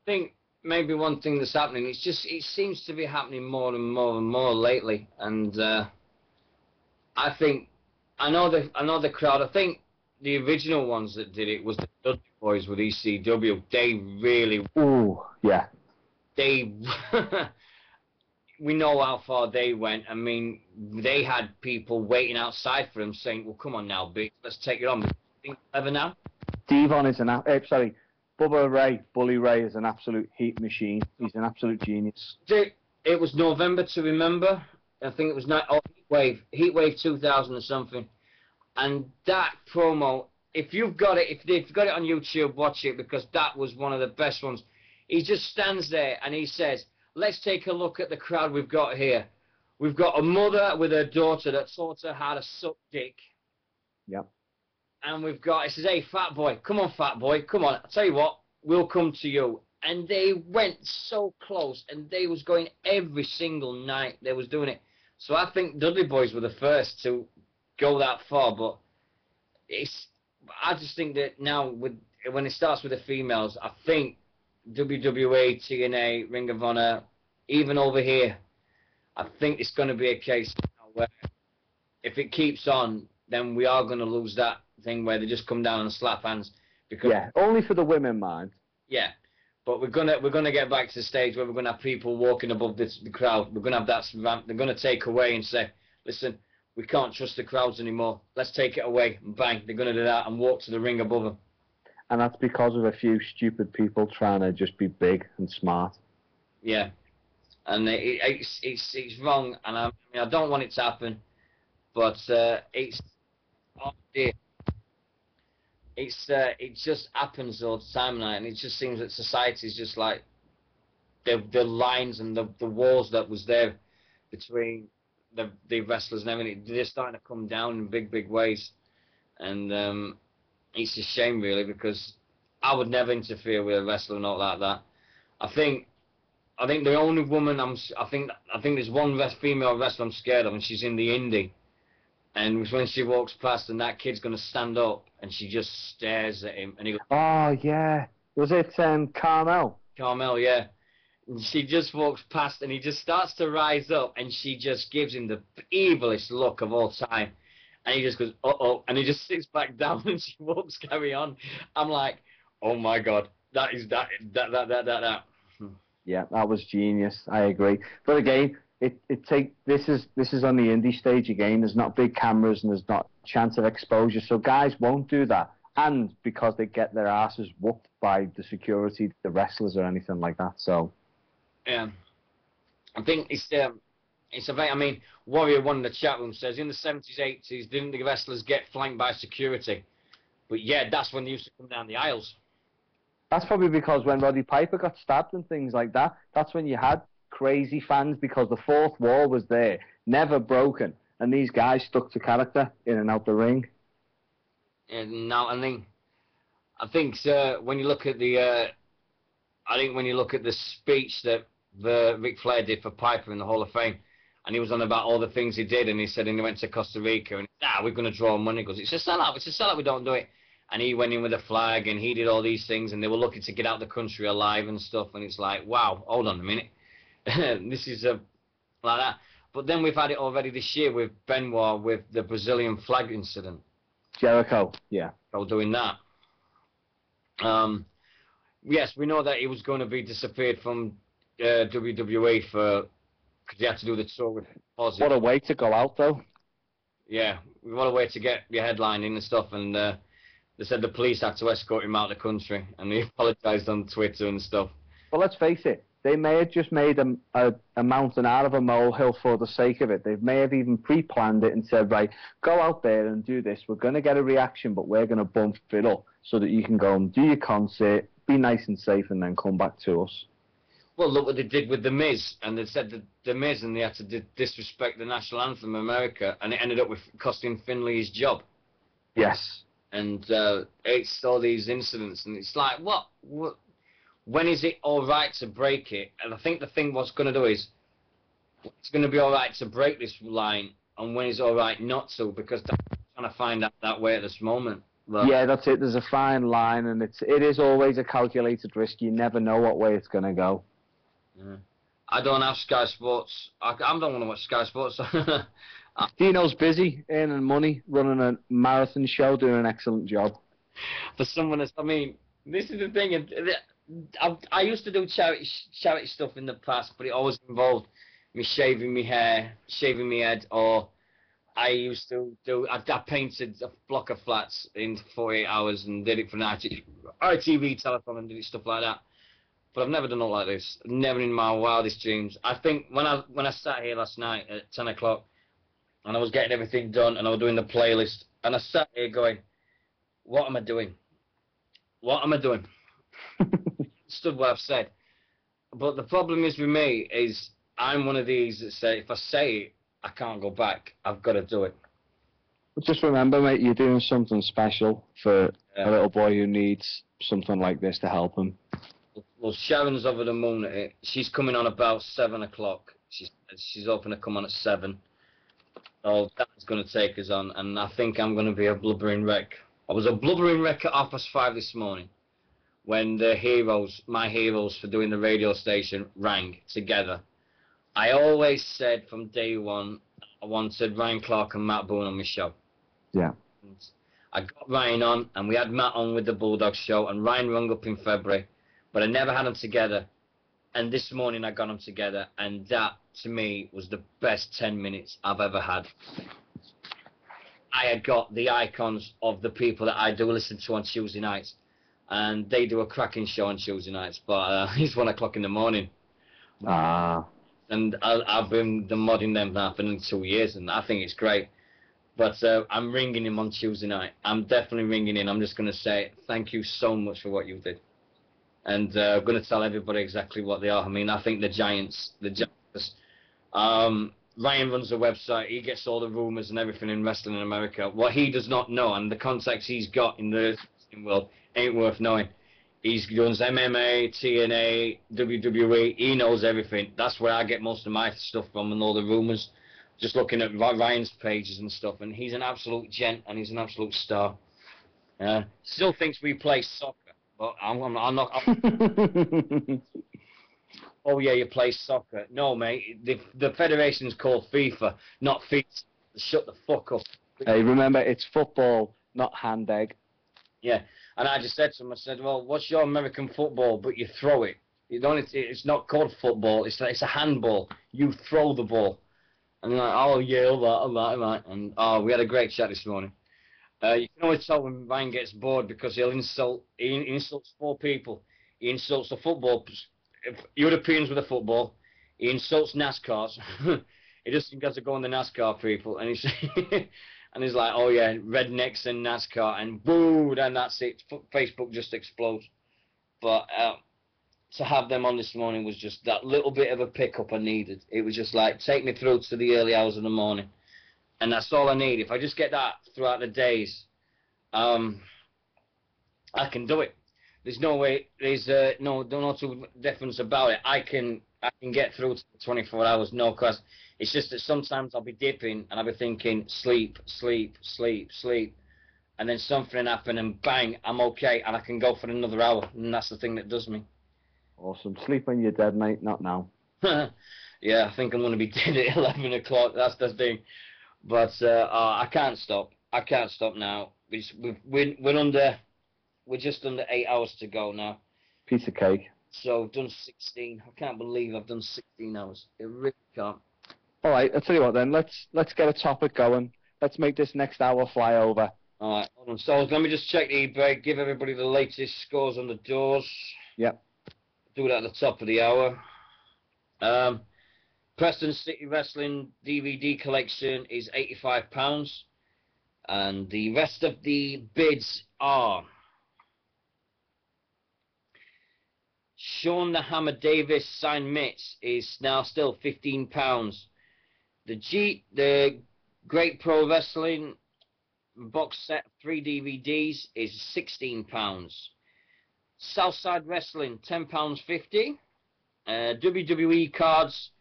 think maybe one thing that's happening, it seems to be happening more and more and more lately, and I think I know the crowd. I think the original ones that did it was the Dudley Boys with ECW. They really, yeah, they we know how far they went. I mean, they had people waiting outside for them saying, "Well, come on now, Big, let's take it on." Think ever now? Devon is Bubba Ray, Bully Ray is an absolute heat machine. He's an absolute genius. It was November to Remember. I think it was Heatwave 2000 or something. And that promo, if you've got it on YouTube, watch it, because that was one of the best ones. He just stands there and he says, "Let's take a look at the crowd we've got here. We've got a mother with her daughter that taught her how to suck dick. Yep. And he says, hey, fat boy, come on, fat boy, come on. I'll tell you what, we'll come to you." And they went so close, and they was going every single night. They was doing it. So I think Dudley Boys were the first to go that far. But I just think that now, when it starts with the females, I think WWE, TNA, Ring of Honor, even over here, I think it's going to be a case now where if it keeps on, then we are going to lose that thing where they just come down and slap hands. Because only for the women, mind. Yeah, but we're gonna get back to the stage where we're gonna have people walking above the crowd. We're gonna have that ramp. They're gonna take away and say, "Listen, we can't trust the crowds anymore. Let's take it away." And bang, they're gonna do that and walk to the ring above them. And that's because of a few stupid people trying to just be big and smart. Yeah, and it's wrong, and I don't want it to happen, but it's oh dear. It just happens all the time now, and it just seems that society is just like the lines and the walls that was there between the wrestlers and everything. They're starting to come down in big ways, and it's a shame really, because I would never interfere with a wrestler not like that. I think the only woman I think there's one female wrestler I'm scared of, and she's in the indie. And when she walks past, and that kid's going to stand up, and she just stares at him, and he goes, "Oh yeah, was it Carmel?" Carmel, yeah. And she just walks past, and he just starts to rise up, and she just gives him the evilest look of all time, and he just goes, "Uh-oh," and he just sits back down, and she walks, carry on. I'm like, oh my God, that. Yeah, that was genius. I agree. But again, this is on the indie stage again. There's not big cameras and there's not chance of exposure, so guys won't do that. And because they get their asses whooped by the security, the wrestlers, or anything like that. So yeah, I think it's a very. I mean, Warrior One in the chat room says in the 70s, 80s, didn't the wrestlers get flanked by security? But yeah, that's when they used to come down the aisles. That's probably because when Roddy Piper got stabbed and things like that, that's when you had crazy fans, because the fourth wall was there, never broken, and these guys stuck to character in and out the ring. And now I think when you look at the speech that Ric Flair did for Piper in the Hall of Fame, and he was on about all the things he did, and he said, and he went to Costa Rica, and we're going to draw money. He goes, it's a sellout, we don't do it. And he went in with a flag, and he did all these things, and they were looking to get out the country alive and stuff, and it's like, wow, hold on a minute. This is like that. But then we've had it already this year with Benoit, with the Brazilian flag incident. Jericho, yeah. Doing that. Yes, we know that he was going to be disappeared from WWE because he had to do the tour with Ozzy. What a way to go out, though. Yeah, what a way to get your headline in and stuff. And they said the police had to escort him out of the country, and he apologized on Twitter and stuff. Well, let's face it. They may have just made a mountain out of a molehill for the sake of it. They may have even pre-planned it and said, right, go out there and do this. We're going to get a reaction, but we're going to bump it up so that you can go and do your concert, be nice and safe, and then come back to us. Well, look what they did with The Miz, and they said that The Miz, and they had to disrespect the national anthem of America, and it ended up with costing Finlay his job. Yes. And it's all these incidents, and it's like, what? When is it all right to break it? And I think the thing what's going to do is, it's going to be all right to break this line, and when is it all right not to, because I'm trying to find out that way at this moment. But yeah, that's it. There's a fine line, and it is always a calculated risk. You never know what way it's going to go. Yeah. I don't have Sky Sports. I don't want to watch Sky Sports. Dino's busy earning money, running a marathon show, doing an excellent job. For someone that's, I mean, this is the thing. I used to do charity stuff in the past, but it always involved me shaving my hair, shaving my head, or I used to do. I painted a block of flats in 48 hours and did it for an ITV telephone and did stuff like that. But I've never done it like this. Never in my wildest dreams. I think when I sat here last night at 10 o'clock and I was getting everything done and I was doing the playlist and I sat here going, what am I doing? What am I doing? Stood what I've said. But the problem is with me is I'm one of these that say if I say it, I can't go back. I've got to do it. Just remember, mate, you're doing something special for a little boy who needs something like this to help him. Well, Sharon's over the moon at it. She's coming on about 7 o'clock. She's hoping to come on at 7. Oh, that's going to take us on, and I think I'm going to be a blubbering wreck. I was a blubbering wreck at 5:30 this morning when my heroes for doing the radio station rang together. I always said from day one I wanted Ryan Clark and Matt Boone on my show. Yeah. And I got Ryan on, and we had Matt on with the Bulldogs show, and Ryan rung up in February. But I never had them together, and this morning I got them together, and that, to me, was the best 10 minutes I've ever had. I had got the icons of the people that I do listen to on Tuesday nights, and they do a cracking show on Tuesday nights, but it's 1 o'clock in the morning. And I've been modding them now for 2 years, and I think it's great. But I'm ringing him on Tuesday night. I'm definitely ringing in. I'm just going to say thank you so much for what you did. And I'm going to tell everybody exactly what they are. I mean, I think the Giants, Ryan runs the website. He gets all the rumors and everything in wrestling in America. What he does not know, and the contacts he's got in the wrestling world, ain't worth knowing. He's done MMA, TNA, WWE. He knows everything. That's where I get most of my stuff from and all the rumors. Just looking at Ryan's pages and stuff. And he's an absolute gent and he's an absolute star. Still thinks we play soccer. But I'm not. Oh yeah, you play soccer? No, mate. The federation's called FIFA, not FIFA. Shut the fuck up. Hey, remember it's football, not hand egg. Yeah, and I just said to him, I said, well, what's your American football? But you throw it. You don't. It's not called football. It's a handball. You throw the ball. And they're like, oh yeah, all right. And we had a great chat this morning. You can always tell when Ryan gets bored because he insults 4 people. He insults the football, Europeans with the football. He insults NASCARs. He just has to go on the NASCAR people, and he's like, oh yeah, rednecks and NASCAR, and boo, then that's it. Facebook just explodes. But to have them on this morning was just that little bit of a pickup I needed. It was just like, take me through to the early hours of the morning. And that's all I need. If I just get that throughout the days, I can do it. There's no way. There's no two difference about it. I can get through to the 24 hours. No, cause it's just that sometimes I'll be dipping and I'll be thinking sleep, and then something happen and bang, I'm okay, and I can go for another hour. And that's the thing that does me. Awesome. Sleep when you're dead, mate. Not now. Yeah, I think I'm going to be dead at 11 o'clock. That's the thing. But I can't stop. I can't stop now. We're just under 8 hours to go now. Piece of cake. So I've done 16. I can't believe I've done 16 hours. It really can't. All right, I'll tell you what then. Let's get a topic going. Let's make this next hour fly over. All right, hold on. So let me just check the eBay. Give everybody the latest scores on the doors. Yep. Do that at the top of the hour. Preston City Wrestling DVD collection is £85, and the rest of the bids are Sean the Hammer Davis signed mitts is now still £15. The Great Pro Wrestling box set of 3 DVDs is £16. Southside Wrestling £10.50. WWE cards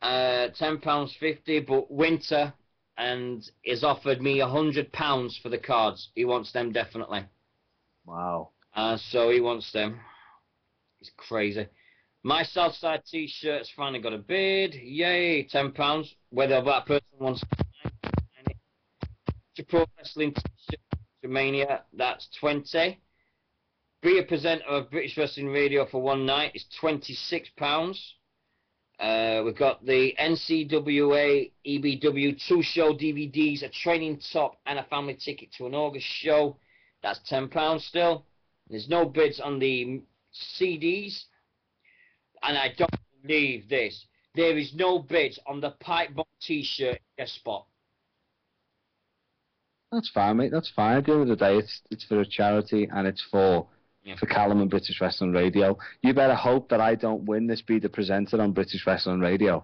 £10.50, but Winter and has offered me £100 for the cards. He wants them definitely. Wow. So he wants them. It's crazy. My Southside T-shirt's finally got a bid. Yay, £10. Whether that person wants to Pro Wrestling T-shirt Mania, that's 20. Be a presenter of British Wrestling Radio for one night is £26. We've got the NCWA EBW 2-show DVDs, a training top, and a family ticket to an August show. That's £10 still. There's no bids on the CDs, and I don't believe this. There is no bids on the Pipe Bomb T-shirt guest spot. That's fine, mate. That's fine. At the end of the day, it's for a charity, and it's for Callum and British Wrestling Radio. You better hope that I don't win this Be the Presenter on British Wrestling Radio,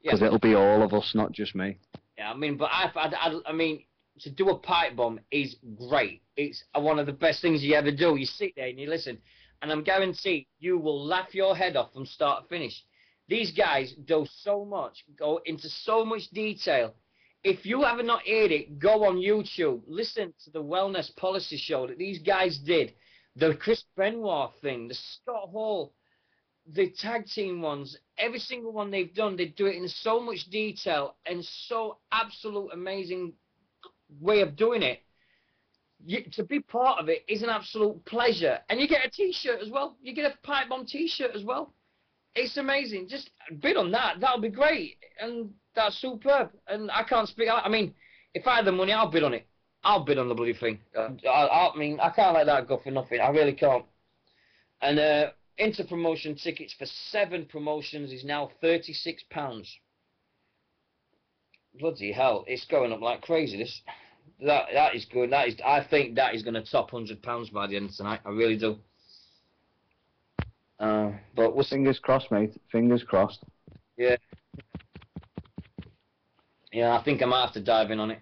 because it'll be all of us, not just me. Yeah, I mean, but I mean, to do a pipe bomb is great. It's one of the best things you ever do. You sit there and you listen, and I'm guaranteed you will laugh your head off from start to finish. These guys do so much, go into so much detail. If you haven't not heard it, go on YouTube, listen to the Wellness Policy Show that these guys did. The Chris Benoit thing, the Scott Hall, the tag team ones, every single one they've done, they do it in so much detail and so absolute amazing way of doing it. To be part of it is an absolute pleasure. And you get a T-shirt as well. You get a Pipe Bomb T-shirt as well. It's amazing. Just bid on that. That'll be great. And that's superb. And I can't speak. I mean, if I had the money, I'll bid on it. I'll bid on the bloody thing. I mean, I can't let that go for nothing. I really can't. And inter-promotion tickets for 7 promotions is now £36. Bloody hell, it's going up like crazy. That is good. I think that is going to top £100 by the end of tonight. I really do. But we'll fingers crossed, mate. Fingers crossed. Yeah. Yeah, I think I might have to dive in on it.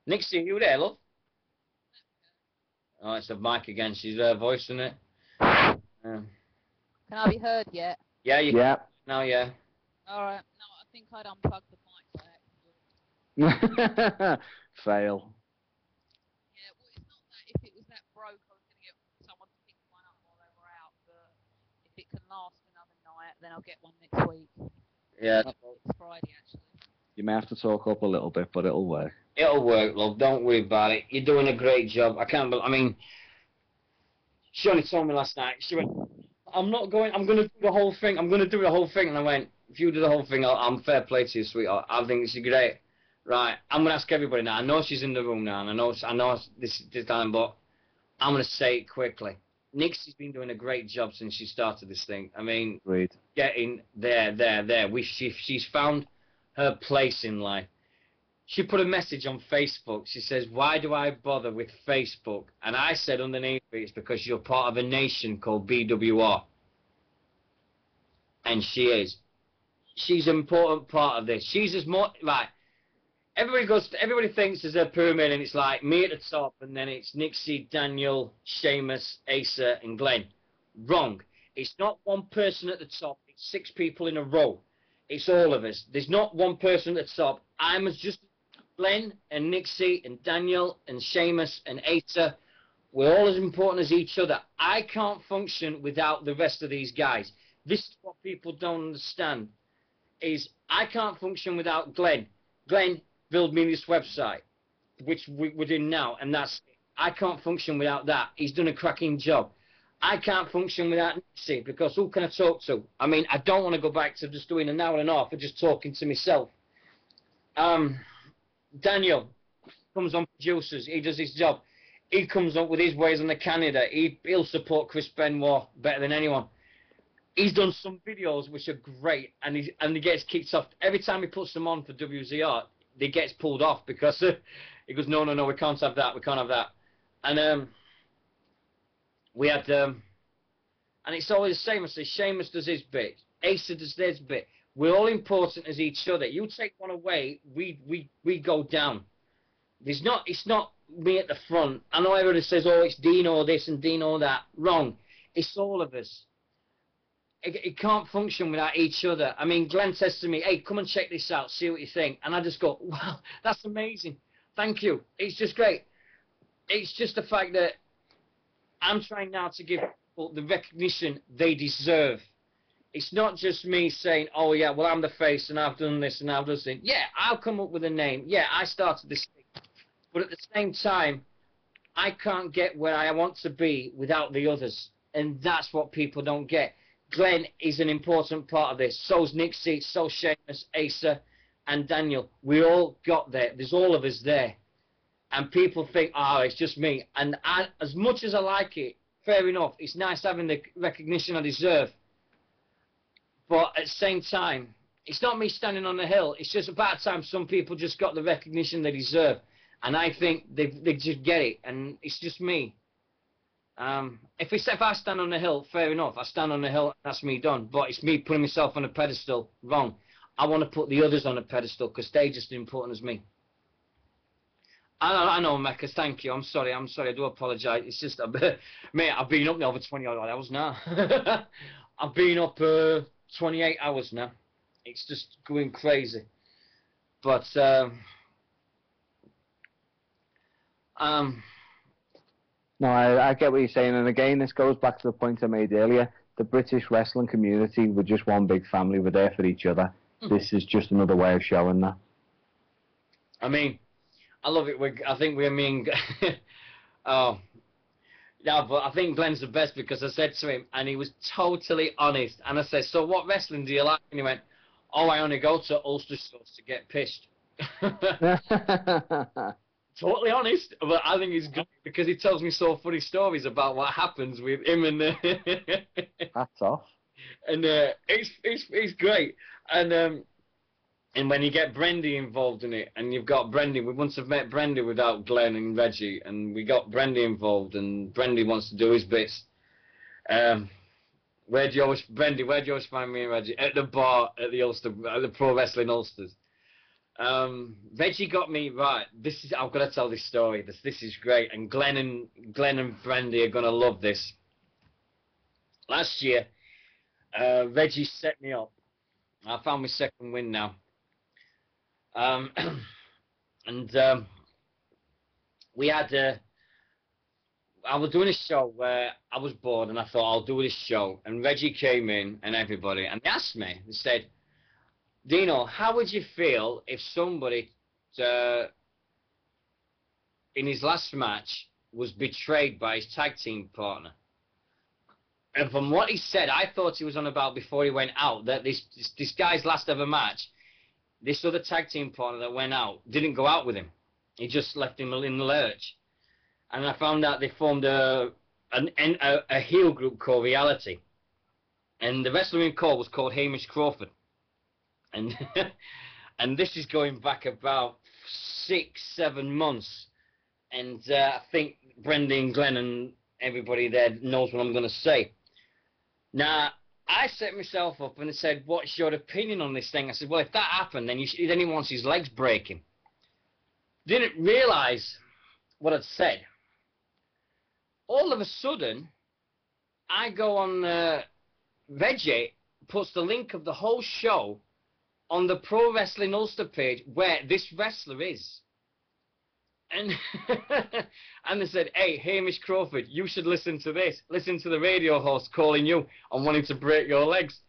Nixie, you there, love? Oh, it's the mic again. She's voicing it. Can I be heard yet? Yeah, you can. Now, yeah. Alright. No, I think I'd unplugged the mic by accident. Fail. Yeah, well, it's not that. If it was that broke, I was going to get someone to pick one up while they were out. But if it can last another night, then I'll get one next week. Yeah. It's Friday, actually. You may have to talk up a little bit, but it'll work. It'll work, love. Don't worry about it. You're doing a great job. I mean, she only told me last night. She went, I'm not going, I'm going to do the whole thing. I'm going to do the whole thing. And I went, if you do the whole thing, I'm fair play to you, sweetheart. I think this is great. Right. I'm going to ask everybody now. I know she's in the room now, and I know this time, but I'm going to say it quickly. Nixie's been doing a great job since she started this thing. I mean, Great. Getting there. She's found her place in life. She put a message on Facebook. She says, why do I bother with Facebook? And I said underneath it, it's because you're part of a nation called BWR. And she is. She's an important part of this. She's as more, right. Everybody thinks there's a pyramid and it's like me at the top and then it's Nixie, Daniel, Sheamus, Asa and Glenn. Wrong. It's not one person at the top. It's 6 people in a row. It's all of us. There's not one person at the top. I'm just Glenn and Nixie and Daniel and Sheamus and Asa. We're all as important as each other. I can't function without the rest of these guys. This is what people don't understand. Is I can't function without Glenn. Glenn built me this website, which we're doing now, and I can't function without that. He's done a cracking job. I can't function without Nixie, because who can I talk to? I mean, I don't want to go back to just doing an hour and a half of just talking to myself. Daniel comes on producers. He does his job. He comes up with his ways on the Canada. He'll support Chris Benoit better than anyone. He's done some videos which are great, and he gets kicked off. Every time he puts them on for WZR, they gets pulled off because he goes, no, we can't have that. We can't have that. And we had And it's always the same. I say, Sheamus does his bit. Asa does his bit. We're all important as each other. You take one away, we go down. It's not me at the front. I know everybody says, oh, it's Dino this and Dino that. Wrong. It's all of us. It can't function without each other. I mean, Glenn says to me, hey, come and check this out, see what you think. And I just go, wow, that's amazing. Thank you. It's just great. It's just the fact that I'm trying now to give people the recognition they deserve. It's not just me saying, oh, yeah, well, I'm the face and I've done this and I've done this. Yeah, I'll come up with a name. Yeah, I started this thing. But at the same time, I can't get where I want to be without the others. And that's what people don't get. Glenn is an important part of this. So's Nixie, so's Sheamus, Asa, and Daniel. We all got there. There's all of us there. And people think, oh, it's just me. And as much as I like it, fair enough. It's nice having the recognition I deserve. But at the same time, it's not me standing on the hill. It's just about time some people just got the recognition they deserve. And I think they just get it. And it's just me. If I stand on the hill, fair enough. I stand on the hill, that's me done. But it's me putting myself on a pedestal. Wrong. I want to put the others on a pedestal because they're just as important as me. I know, Mecca. Thank you. I'm sorry. I do apologise. It's just, mate, I've been up now over 20 hours now. I've been up 28 hours now. It's just going crazy. But, no, I get what you're saying, and again, this goes back to the point I made earlier. The British wrestling community, we're just one big family. We're there for each other. This is just another way of showing that. I mean, I love it. I think we're mean. Oh, yeah, but I think Glenn's the best because I said to him, and he was totally honest. And I said, "So what wrestling do you like?" And he went, "Oh, I only go to Ulster shows to get pissed." Totally honest, but I think he's good because he tells me so funny stories about what happens with him and That's off. And it's great. And when you get Brendy involved in it, and you've got Brendy, we wouldn't have met Brendy without Glenn and Reggie, and we got Brendy involved, and Brendy wants to do his bits. Where do you always find me and Reggie? At the bar at the Ulster, at the Pro Wrestling Ulsters. Reggie got me right. I've got to tell this story. This is great, and Glenn and Brendy are gonna love this. Last year, Reggie set me up. I found my second win now. We had I was doing a show where I was bored, and I thought I'll do this show. And Reggie came in, and everybody, and they asked me. They said, Dino, how would you feel if somebody in his last match was betrayed by his tag team partner? And from what he said, I thought he was on about before he went out, that this guy's last ever match, this other tag team partner that went out didn't go out with him. He just left him in the lurch. And I found out they formed a heel group called Reality. And the wrestler in call was called Hamish Crawford. And and this is going back about 6-7 months. And I think Brendan and Glenn and everybody there knows what I'm going to say. Now, I set myself up and said, what's your opinion on this thing? I said, well, if that happened, then he wants his legs breaking. Didn't realise what I'd said. All of a sudden, I go on, Reggie puts the link of the whole show on the Pro Wrestling Ulster page where this wrestler is. And and they said, hey, Hamish Crawford, you should listen to this. Listen to the radio host calling you and wanting to break your legs.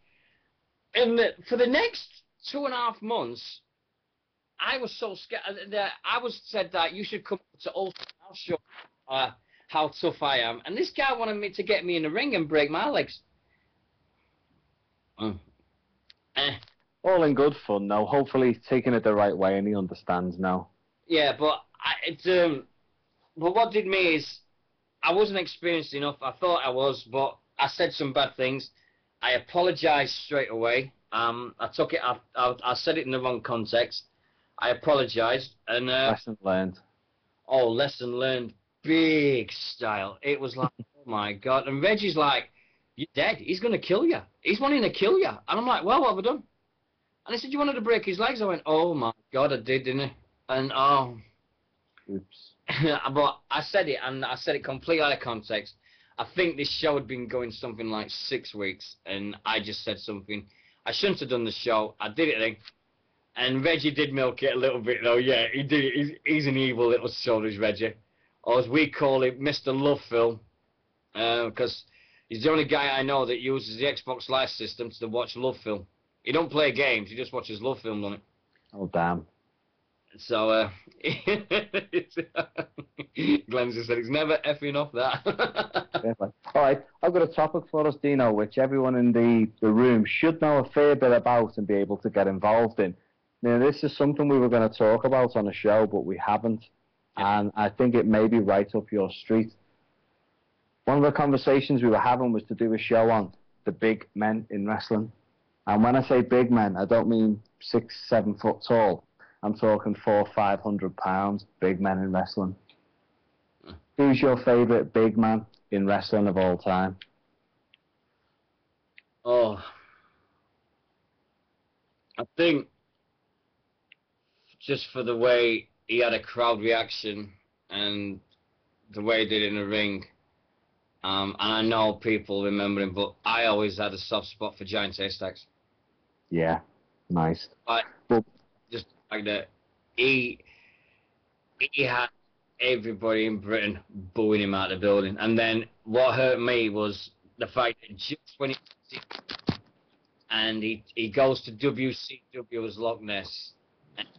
And for the next 2.5 months, I was so scared. I was said that you should come to Ulster. I'll show how tough I am. And this guy wanted me to get me in the ring and break my legs. All in good fun, though. Hopefully he's taking it the right way and he understands now. Yeah, but but what did me is I wasn't experienced enough. I thought I was, but I said some bad things. I apologized straight away. I took it. I said it in the wrong context. I apologized and lesson learned. Oh, lesson learned, big style. It was like, oh my God. And Reggie's like, you're dead. He's going to kill you. He's wanting to kill you. And I'm like, well, what have I done? And he said, you wanted to break his legs? I went, oh, my God, I did, didn't I? And, oh. Oops. But I said it, and I said it completely out of context. I think this show had been going something like 6 weeks, and I just said something. I shouldn't have done the show. I did it then. And Reggie did milk it a little bit, though. Yeah, he did. He's an evil little soul, is Reggie. Or as we call him, Mr. Love Film. Because he's the only guy I know that uses the Xbox Live system to watch Love Film. He don't play games. He just watches Love Film on it. Oh, damn. So, Glenn just said he's never effing off that. All right, I've got a topic for us, Dino, which everyone in the room should know a fair bit about and be able to get involved in. Now, this is something we were going to talk about on a show, but we haven't, and I think it may be right up your street. One of the conversations we were having was to do a show on the big men in wrestling. And when I say big men, I don't mean 6, 7 foot tall. I'm talking 400, 500 pounds, big men in wrestling. Who's your favourite big man in wrestling of all time? Oh, I think just for the way he had a crowd reaction and the way he did in the ring, and I know people remember him, but I always had a soft spot for Giant Haystacks. Yeah, nice. Just like that, he had everybody in Britain booing him out of the building. And then what hurt me was the fact that just when he goes to WCW as Loch Ness.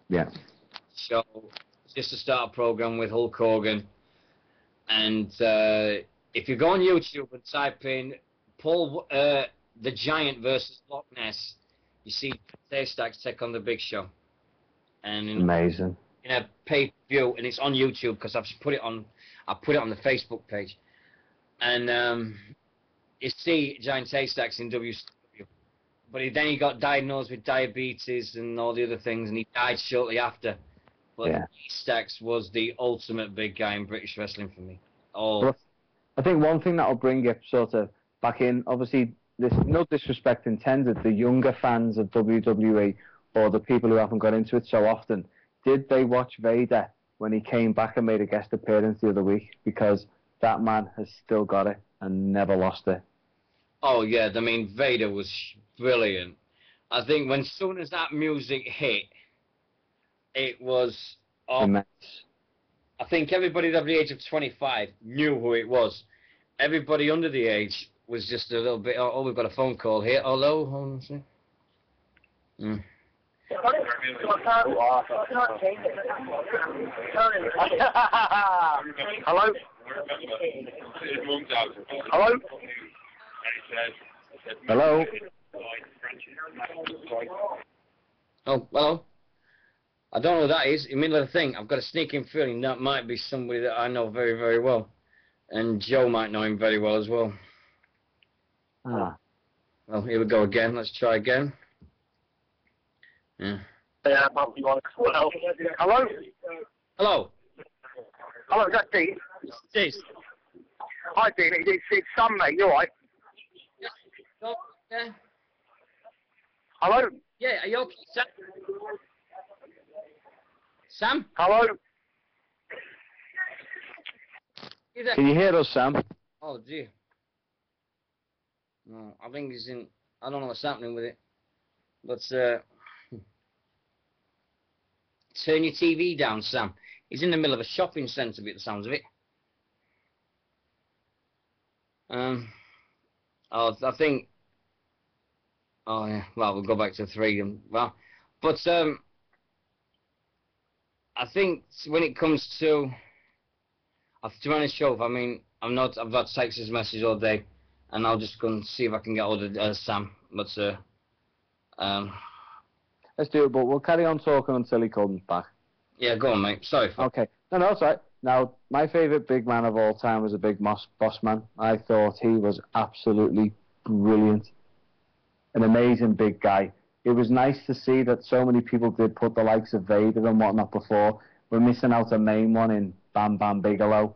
Yeah. So just to start a program with Hulk Hogan, and if you go on YouTube and type in Paul the Giant versus Loch Ness, you see Haystacks take on the Big Show. And amazing. In a pay-per-view, and it's on YouTube because I put it on the Facebook page. And you see Giant Haystacks in WCW, but then he got diagnosed with diabetes and all the other things, and he died shortly after. But yeah. Haystacks was the ultimate big guy in British wrestling for me. Oh, well, I think one thing that will bring you sort of back in, obviously, this no disrespect intended, the younger fans of WWE or the people who haven't got into it so often, did they watch Vader when he came back and made a guest appearance the other week? Because that man has still got it and never lost it. Oh, yeah. I mean, Vader was brilliant. I think when soon as that music hit, it was... immense. I think everybody over the age of 25 knew who it was. Everybody under the age was just a little bit... Oh, we've got a phone call here. Hello? Hold on a second. Hello? Hello? Hello? Oh, hello. I don't know who that is. In the middle of the thing, I've got a sneaking feeling that might be somebody that I know very, very well. And Joe might know him very well as well. Ah. Well, here we go again. Let's try again. Yeah. Hello? Hello. Hello, is that Dean? It is. Hi, Dean. It's Sam, mate. You alright? Yeah. Hello? Yeah, are you okay, Sam? Sam? Hello? Can you hear us, Sam? Oh, dear. No, I think he's in... I don't know what's happening with it. But, turn your TV down, Sam. He's in the middle of a shopping centre, by the sounds of it. Oh, I think... Oh, yeah. Well, we'll go back to 3. Well, but, I think when it comes to... To be honest, Show, I mean, I've got Texas message all day, and I'll just go and see if I can get hold of Sam. But, let's do it, but we'll carry on talking until he comes back. Yeah, go on, mate. Sorry. Okay. No, it's all right. Now, my favourite big man of all time was a Big Boss Man. I thought he was absolutely brilliant. An amazing big guy. It was nice to see that so many people did put the likes of Vader and whatnot before. We're missing out a main one in Bam Bam Bigelow.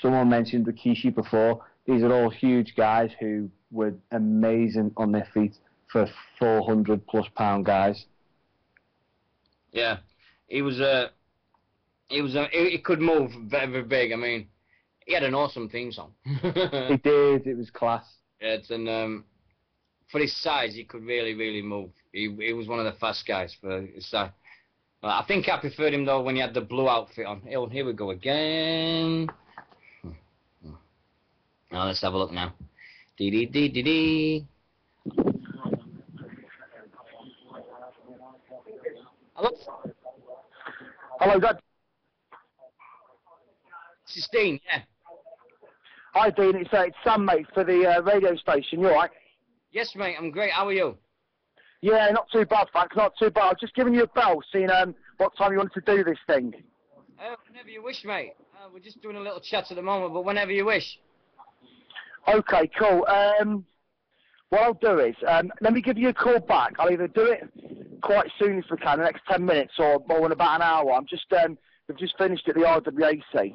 Someone mentioned Rikishi before. These are all huge guys who were amazing on their feet for 400+ pound guys. Yeah, he could move very, very big. I mean, he had an awesome theme song. He did. It was class. It's for his size, he could really, really move. He was one of the fast guys for his size. I think I preferred him though when he had the blue outfit on. Oh, here we go again. Now let's have a look now. Dee dee dee dee dee. Hello. Hello, Dad. This is Dean. Yeah. Hi, Dean. It's Sam, mate, for the radio station. You all right? Yes, mate. I'm great. How are you? Yeah, not too bad, thanks. Not too bad. I've just given you a bell, seeing what time you wanted to do this thing. Whenever you wish, mate. We're just doing a little chat at the moment, but whenever you wish. Okay, cool. What I'll do is, let me give you a call back. I'll either do it quite soon if we can, the next 10 minutes, or more in about an hour. We've just finished at the RWAC.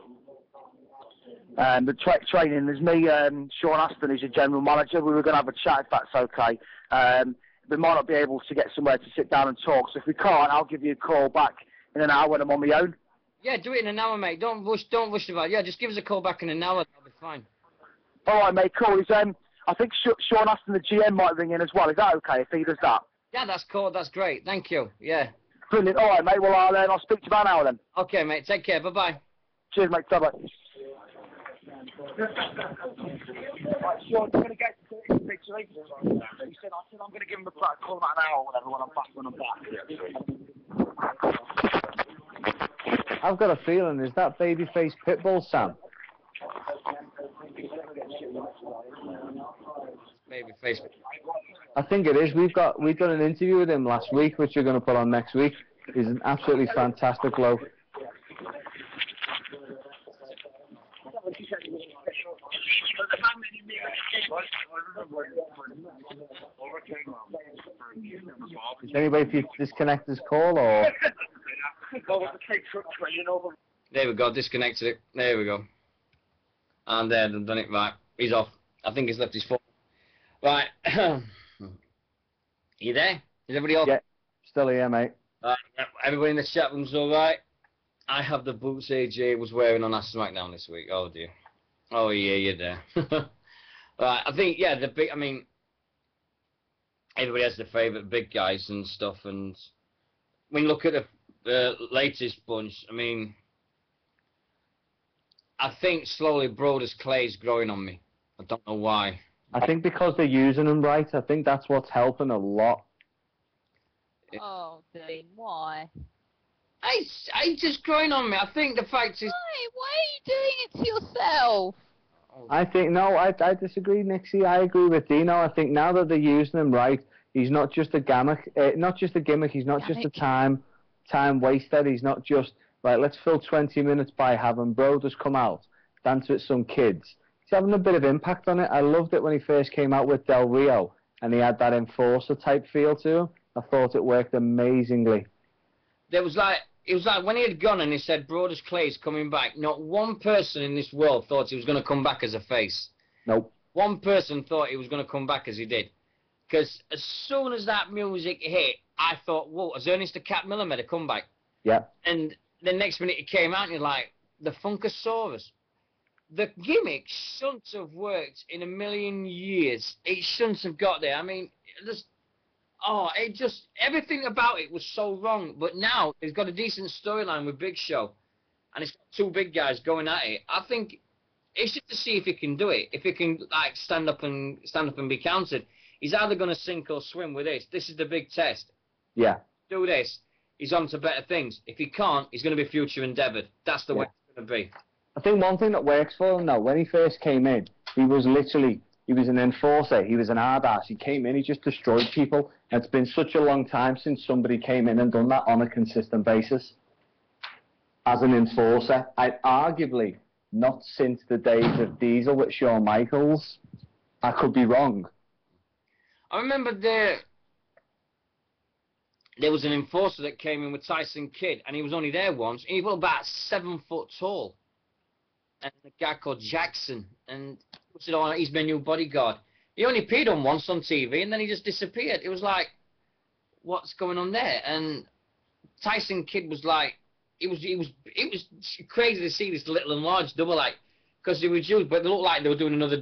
The training. There's me, Sean Aston, who's your general manager. We were going to have a chat if that's okay. We might not be able to get somewhere to sit down and talk, so if we can't, I'll give you a call back in an hour when I'm on my own. Yeah, do it in an hour, mate. Don't rush about it. Yeah, just give us a call back in an hour. That'll be fine. All right, mate, cool. I think Sean Aston, the GM, might ring in as well. Is that okay if he does that? Yeah, that's cool. That's great. Thank you. Yeah. Brilliant. All right, mate. Well, I'll speak to you about an hour then. Okay, mate. Take care. Bye-bye. Cheers, mate. Bye-bye. Right, Sean, I'm going to get to the picture later. I said I'm going to give him a call about an hour or whatever when I'm back. I've got a feeling, is that babyface Pitbull, Sam? Babyface. I think it is. We've done an interview with him last week, which you're going to put on next week. He's an absolutely fantastic bloke. Is anybody disconnect his call or? There we go. Disconnected it. There we go. And there, they've done it right. He's off. I think he's left his phone. Right. You there? Is everybody off? Yeah, still here, mate. Everybody in the chat room's all right. I have the boots AJ was wearing on our SmackDown this week. Oh dear. Oh yeah, you're there. Right. I think the big. I mean, everybody has their favourite big guys and stuff. And when you look at the latest bunch, I mean, I think slowly Brodus Clay's growing on me. I don't know why. I think because they're using him right. I think that's what's helping a lot. Oh, Dean, why? I just growing on me. I think the fact is. Why are you doing it to yourself? I think I disagree, Nixie. I agree with Dino. I think now that they're using him right, he's not just a gimmick. He's not just a time waster. He's not just right. Let's fill 20 minutes by having Brodus come out, dance with some kids. He's having a bit of impact on it. I loved it when he first came out with Del Rio, and he had that enforcer type feel to him. I thought it worked amazingly. It was like when he had gone and he said Brodus Clay's coming back. Not one person in this world thought he was going to come back as a face. Nope. One person thought he was going to come back as he did. Because as soon as that music hit, I thought, whoa, has Ernest the Cat Miller made a comeback? Yeah. And the next minute it came out and you're like, the Funkasaurus. The gimmick shouldn't have worked in a million years. It shouldn't have got there. I mean, everything about it was so wrong. But now it's got a decent storyline with Big Show, and it's got two big guys going at it. I think it's just to see if he can do it. If he can stand up and be counted. He's either going to sink or swim with this. This is the big test. Yeah. Do this. He's on to better things. If he can't, he's going to be future endeavoured. That's the way it's going to be. I think one thing that works for him now, when he first came in, he was an enforcer. He was an hard ass. He came in, he just destroyed people. And it's been such a long time since somebody came in and done that on a consistent basis. As an enforcer, arguably not since the days of Diesel with Shawn Michaels. I could be wrong. I remember there was an enforcer that came in with Tyson Kidd, and he was only there once. And he was about 7 foot tall. And a guy called Jackson, and puts it on, he's my new bodyguard. He only appeared on once on TV, and then he just disappeared. It was like, what's going on there? And Tyson Kidd was like, it was crazy to see this little and large double, like, because they were Jews, but they looked like they were doing another